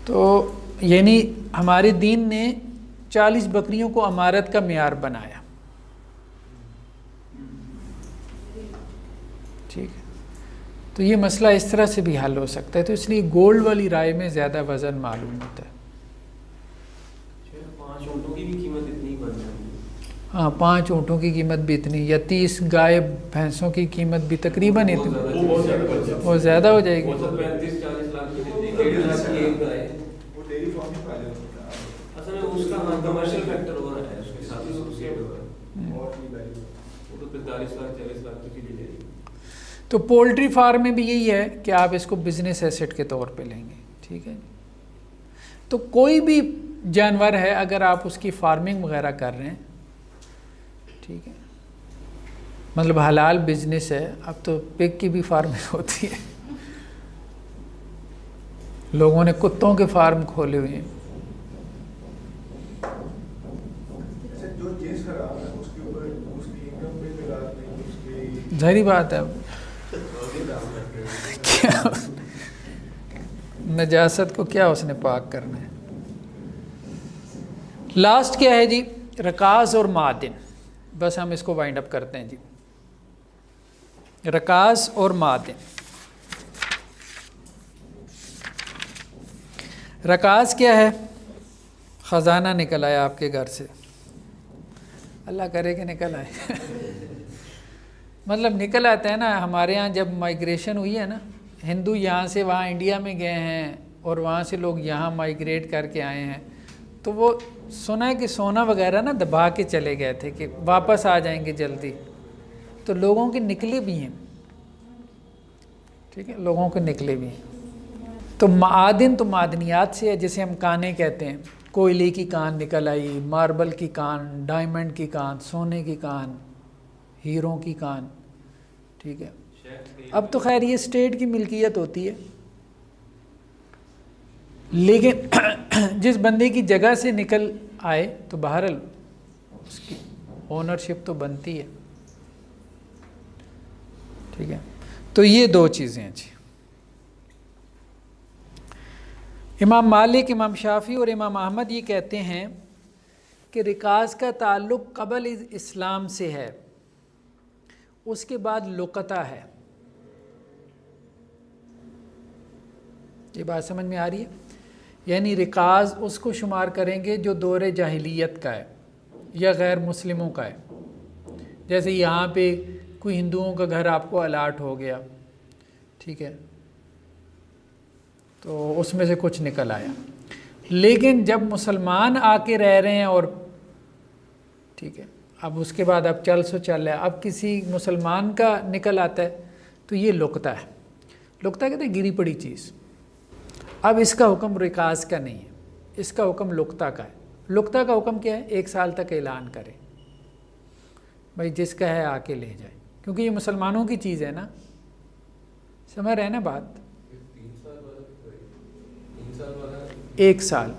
تو یعنی ہمارے دین نے 40 بکریوں کو امارت کا معیار بنایا. ٹھیک ہے، تو یہ مسئلہ اس طرح سے بھی حل ہو سکتا ہے، تو اس لیے گولڈ والی رائے میں زیادہ وزن معلوم ہوتا ہے. 5 اونٹوں کی بھی قیمت اتنی بن جاتی ہے. ہاں 5 اونٹوں کی قیمت بھی اتنی، یا 30 گائے بھینسوں کی قیمت بھی تقریباً اتنی، وہ زیادہ ہو جائے گی. 35-40 لاکھ کی ملتی ہے، 1.5 لاکھ کی ایک گائے. وہ ڈیری فارم ہی پائے ہوتا ہے. اصل میں اس کا کمرشل فیکٹر ہو رہا ہے، اس کے ساتھ ایسوسیٹ ہو رہا ہے، اور کی ویلیو وہ تو 45 لاکھ 40 لاکھ تک کی لے جائے گی. تو پولٹری فارم میں بھی یہی ہے کہ آپ اس کو بزنس ایسٹ کے طور پہ لیں گے. ٹھیک ہے، تو کوئی بھی جانور ہے اگر آپ اس کی فارمنگ وغیرہ کر رہے ہیں، ٹھیک ہے، مطلب حلال بزنس ہے. اب تو پگ کی بھی فارمنگ ہوتی ہے، لوگوں نے کتوں کے فارم کھولے ہوئے ہیں. جو چیز خراب ہے اس کے اوپر اس کی انکم پہ زکوٰۃ نہیں، اس کی ظاہری بات ہے. نجاست کو کیا اس نے پاک کرنا ہے. لاسٹ کیا ہے جی؟ رکاز اور معدن. بس ہم اس کو وائنڈ اپ کرتے ہیں جی. رکاز اور معدن. رکاز کیا ہے؟ خزانہ نکل آیا آپ کے گھر سے، اللہ کرے کہ نکل آئے مطلب نکل آتا ہے نا. ہمارے ہاں جب مائیگریشن ہوئی ہے نا، ہندو یہاں سے وہاں انڈیا میں گئے ہیں اور وہاں سے لوگ یہاں مائیگریٹ کر کے آئے ہیں، تو وہ سنا ہے کہ سونا وغیرہ نا دبا کے چلے گئے تھے کہ واپس آ جائیں گے جلدی، تو لوگوں کے نکلے بھی ہیں. ٹھیک ہے، لوگوں کے نکلے بھی ہیں. تو معادن تو معدنیات سے ہے، جسے ہم کانیں کہتے ہیں. کوئلے کی کان نکل آئی، ماربل کی کان، ڈائمنڈ کی کان، سونے کی کان، ہیروں کی کان. ٹھیک ہے. اب تو خیر یہ اسٹیٹ کی ملکیت ہوتی ہے، لیکن جس بندے کی جگہ سے نکل آئے تو بہرحال اس کی اونرشپ تو بنتی ہے. ٹھیک ہے. تو یہ دو چیزیں ہیں جی. امام مالک، امام شافعی اور امام احمد یہ کہتے ہیں کہ رکاز کا تعلق قبل اسلام سے ہے، اس کے بعد لقطہ ہے. یہ بات سمجھ میں آ رہی ہے؟ یعنی رکاز اس کو شمار کریں گے جو دور جاہلیت کا ہے یا غیر مسلموں کا ہے. جیسے یہاں پہ کوئی ہندوؤں کا گھر آپ کو الاٹ ہو گیا، ٹھیک ہے، تو اس میں سے کچھ نکل آیا. لیکن جب مسلمان آ کے رہ رہے ہیں اور ٹھیک ہے، اب اس کے بعد اب چل رہا ہے، اب کسی مسلمان کا نکل آتا ہے تو یہ لقطہ ہے. لقطہ کہتے ہیں گری پڑی چیز. اب اس کا حکم رکاز کا نہیں ہے، اس کا حکم لقطہ کا ہے. لقطہ کا حکم کیا ہے؟ 1 سال تک اعلان کرے، بھائی جس کا ہے آ کے لے جائے، کیونکہ یہ مسلمانوں کی چیز ہے نا. سمجھ رہے ہیں نا بات؟ 1 سال.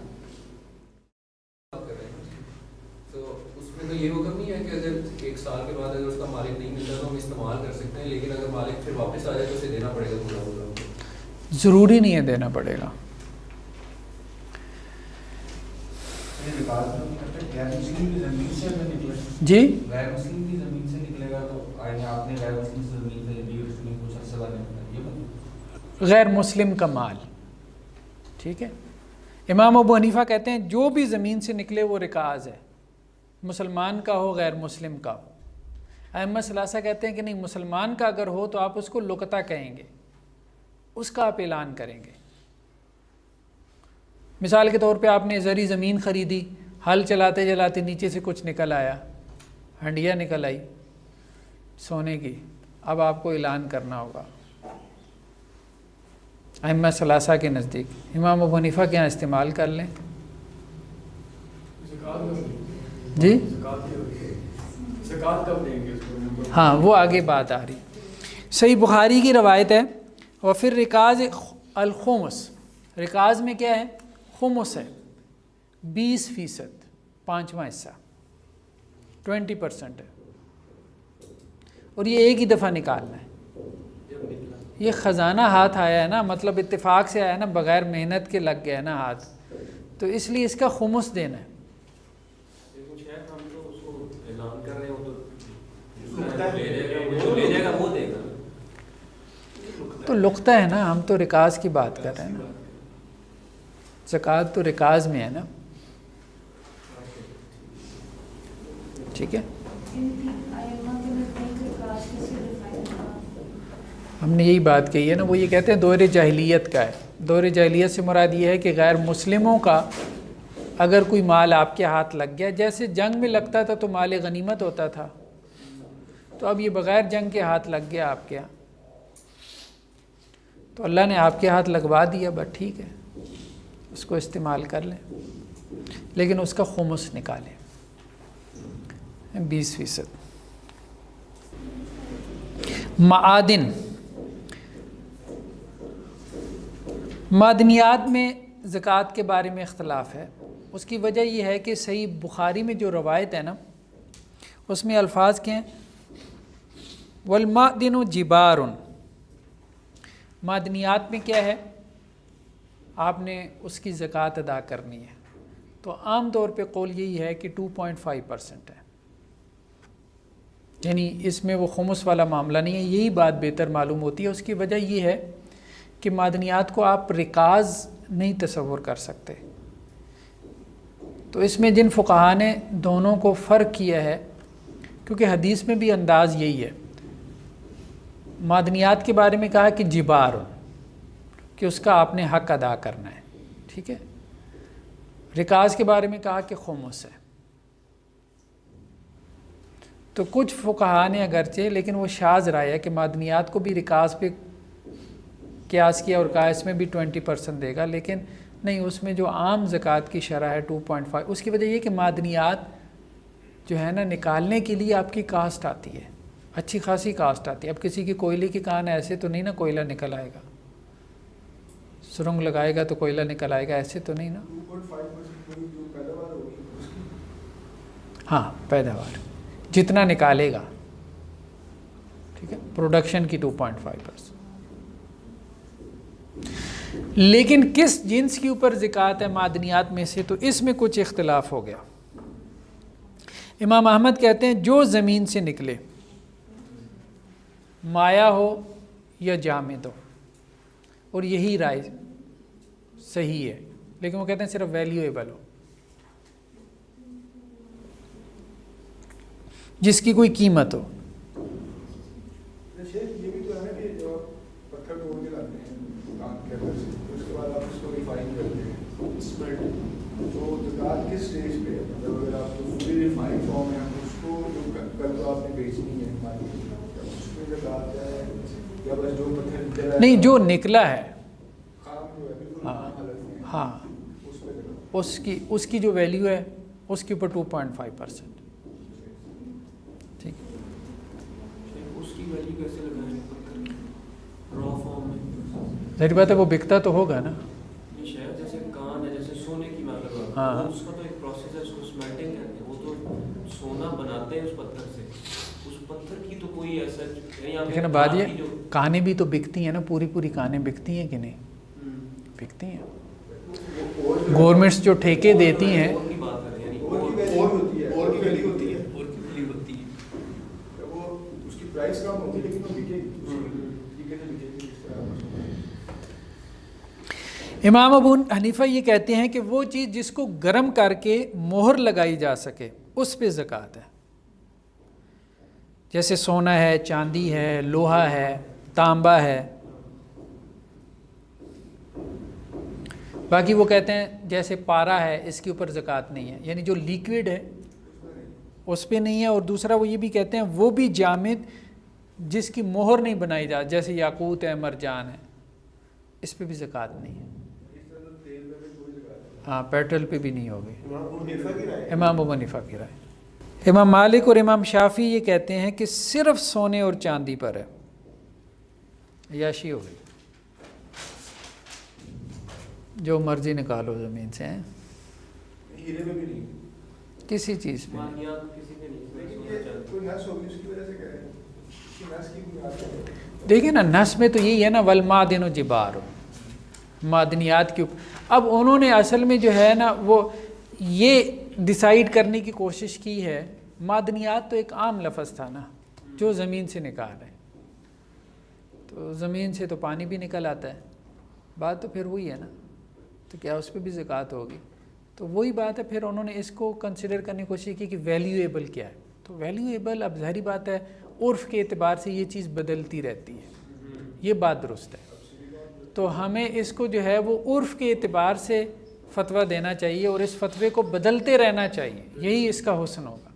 تو اس میں تو یہ حکم نہیں ہے کہ اگر 1 سال کے بعد اگر اس کا مالک نہیں ملتا تو ہم استعمال کر سکتے ہیں، لیکن اگر مالک پھر واپس آ جائے تو اسے دینا پڑے گا پورا. ضروری نہیں ہے دینا پڑے گا. جی غیر مسلم کی زمین سے نکلے گا تو آپ نے غیر مسلم سے زمین سے لی، اس میں کچھ عرصہ نہیں، غیر مسلم کا مال. ٹھیک ہے. امام ابو حنیفہ کہتے ہیں جو بھی زمین سے نکلے وہ رکاز ہے، مسلمان کا ہو غیر مسلم کا ہو. ائمہ ثلاثہ کہتے ہیں کہ نہیں، مسلمان کا اگر ہو تو آپ اس کو لقطہ کہیں گے، اس کا آپ اعلان کریں گے. مثال کے طور پہ آپ نے زرعی زمین خریدی، ہل چلاتے چلاتے نیچے سے کچھ نکل آیا، ہنڈیا نکل آئی سونے کی، اب آپ کو اعلان کرنا ہوگا. ائمہ ثلاثہ کے نزدیک. امام ابو حنیفہ کے یہاں استعمال کر لیں. جی ہاں وہ آگے بات آ رہی. صحیح بخاری کی روایت ہے، اور پھر رکاز الخمس. رکاز میں کیا ہے؟ خمس ہے، 20%، 5واں حصہ، 20% ہے، اور یہ ایک ہی دفعہ نکالنا ہے. یہ خزانہ ہاتھ آیا ہے نا، مطلب اتفاق سے آیا ہے نا، بغیر محنت کے لگ گیا ہے نا ہاتھ، تو اس لیے اس کا خمس دینا ہے. تو لقطہ ہے نا، ہم تو رکاز کی بات کر رہے ہیں نا، زکوٰۃ تو رکاز میں ہے نا. ٹھیک ہے. ہم نے یہی بات کہی ہے نا، وہ یہ کہتے ہیں دور جاہلیت کا ہے. دور جاہلیت سے مراد یہ ہے کہ غیر مسلموں کا اگر کوئی مال آپ کے ہاتھ لگ گیا، جیسے جنگ میں لگتا تھا تو مال غنیمت ہوتا تھا، تو اب یہ بغیر جنگ کے ہاتھ لگ گیا آپ کے ہاں، تو اللہ نے آپ کے ہاتھ لگوا دیا، بس ٹھیک ہے، اس کو استعمال کر لیں، لیکن اس کا خمس نکالیں، 20%. معادن، معدنیات میں زکوٰۃ کے بارے میں اختلاف ہے. اس کی وجہ یہ ہے کہ صحیح بخاری میں جو روایت ہے نا، اس میں الفاظ کے ہیں والمعدن جبار. معدنیات میں کیا ہے؟ آپ نے اس کی زکوٰۃ ادا کرنی ہے، تو عام طور پہ قول یہی ہے کہ 2.5% ہے، یعنی اس میں وہ خمس والا معاملہ نہیں ہے۔ یہی بات بہتر معلوم ہوتی ہے۔ اس کی وجہ یہ ہے کہ معدنیات کو آپ رکاز نہیں تصور کر سکتے، تو اس میں جن فقہاء نے دونوں کو فرق کیا ہے، کیونکہ حدیث میں بھی انداز یہی ہے، معدنیات کے بارے میں کہا کہ جبار، کہ اس کا آپ نے حق ادا کرنا ہے، ٹھیک ہے، رکاز کے بارے میں کہا کہ خمس ہے۔ تو کچھ فقہاء نے اگرچہ، لیکن وہ شاذ رائے ہے کہ معدنیات کو بھی رکاز پہ قیاس کیا اور کہا اس میں بھی 20% دے گا، لیکن نہیں، اس میں جو عام زکوٰۃ کی شرح ہے 2.5۔ اس کی وجہ یہ کہ معدنیات جو ہے نا نکالنے کے لیے آپ کی کاسٹ آتی ہے، اچھی خاصی کاسٹ آتی ہے۔ اب کسی کی کوئلے کی کان ایسے تو نہیں نا کوئلہ نکل آئے گا، سرنگ لگائے گا تو کوئلہ نکل آئے گا، ایسے تو نہیں نا۔ 2.5% جو پیداوار ہوگی اس کی، ہاں، پیداوار جتنا نکالے گا، ٹھیک ہے، پروڈکشن کی 2.5%۔ لیکن کس جنس کے اوپر زکوٰۃ ہے معدنیات میں سے، تو اس میں کچھ اختلاف ہو گیا۔ امام احمد کہتے ہیں جو زمین سے نکلے، مایا ہو یا جامد ہو، اور یہی رائے صحیح ہے، لیکن وہ کہتے ہیں صرف ویلیویبل ہو، جس کی کوئی قیمت ہو۔ شیخ یہ بھی تو ہے نا کہ جو آپ پتھر توڑ کے لاتے ہیں کام کے اندر سے، اس کے بعد آپ اس کو ریفائن کرتے ہیں، تو زکوٰۃ کس اسٹیج پہ ہے؟ مطلب اگر آپ کو پوری ریفائن فارم ہے، اس کو جو کل تو آپ نے بیچنی ہے مارکیٹ، اس میں زکوٰۃ ہے یا بس جو پتھر نکلا ہے؟ نہیں، جو نکلا ہے، خام جو ہے بالکل ہاں خام حالت میں ہے، ہاں، اس پہ زکوٰۃ۔ اس کی جو ویلیو ہے اس کے اوپر 2.5%، ٹھیک ہے۔ اس کی ویلیو کیسے لگائیں را فارم میں؟ ظاہر بات ہے وہ بکتا تو ہوگا نا۔ یہ شاید جیسے کان ہے، جیسے سونے کی مطلب ہاں، اس کا تو ایک پروسیس ہے، اس کو سمیلٹنگ کہتے ہیں، وہ تو سونا بناتے ہیں اس پتھر سے، اس پتھر کی تو کوئی ایسا لیکن اب بات یہ کانیں بھی تو بکتی ہیں نا، پوری پوری کانیں بکتی ہیں کہ نہیں؟ بکتی ہیں۔ گورنمنٹس جو ٹھیکے دیتی ہیں، اور کی بات کریں، یعنی اور کی ویلیو ہوتی ہے، اور کی ویلیو ہوتی ہے، اور کی ویلیو ہوتی ہے۔ وہ اس کی پرائس کم ہوتی ہے لیکن وہ بکے گی، ٹھیک ہے نا، بکے گی اس طرح۔ امام ابو حنیفہ یہ کہتے ہیں کہ وہ چیز جس کو گرم کر کے مہر لگائی جا سکے اس پہ زکوٰۃ ہے، جیسے سونا ہے، چاندی ہے، لوہا ہے، تانبا ہے۔ باقی وہ کہتے ہیں جیسے پارا ہے، اس کے اوپر زکوٰۃ نہیں ہے، یعنی جو لیکوڈ ہے اس پہ نہیں ہے۔ اور دوسرا وہ یہ بھی کہتے ہیں وہ بھی جامد جس کی مہر نہیں بنائی جا، جیسے یاقوت ہے، مرجان ہے، اس پہ بھی زکوٰۃ نہیں ہے۔ ہاں، پیٹرول پہ بھی نہیں ہوگی۔ امام ابو حنیفہ کی رائے۔ امام مالک اور امام شافعی یہ کہتے ہیں کہ صرف سونے اور چاندی پر ہے، عیاشی ہو گئی، جو مرضی نکالو زمین سے، ہیں ہیرے میں بھی نہیں، کسی چیز پہ نہیں۔ مالیات کسی پہ نہیں، لیکن یہ کوئی نس ہوگی اس کی وجہ سے کہہ رہے ہیں، اس کی نس کی بنیاد ہے۔ دیکھیں نا، نس میں تو یہی ہے نا، والمعدن جبار، معدنیات کے اوپر۔ اب انہوں نے اصل میں جو ہے نا وہ یہ ڈیسائیڈ کرنے کی کوشش کی ہے، معدنیات تو ایک عام لفظ تھا نا، جو زمین سے نکال رہے ہیں، تو زمین سے تو پانی بھی نکل آتا ہے، بات تو پھر وہی ہے نا، تو کیا اس پہ بھی زکوٰۃ ہوگی؟ تو وہی بات ہے، پھر انہوں نے اس کو کنسیڈر کرنے کی کوشش کی کہ ویلیویبل کیا ہے، تو ویلیویبل اب ظاہری بات ہے عرف کے اعتبار سے یہ چیز بدلتی رہتی ہے، یہ بات درست ہے۔ تو ہمیں اس کو جو ہے وہ عرف کے اعتبار سے فتویٰ دینا چاہیے اور اس فتوے کو بدلتے رہنا چاہیے، یہی اس کا حسن ہوگا۔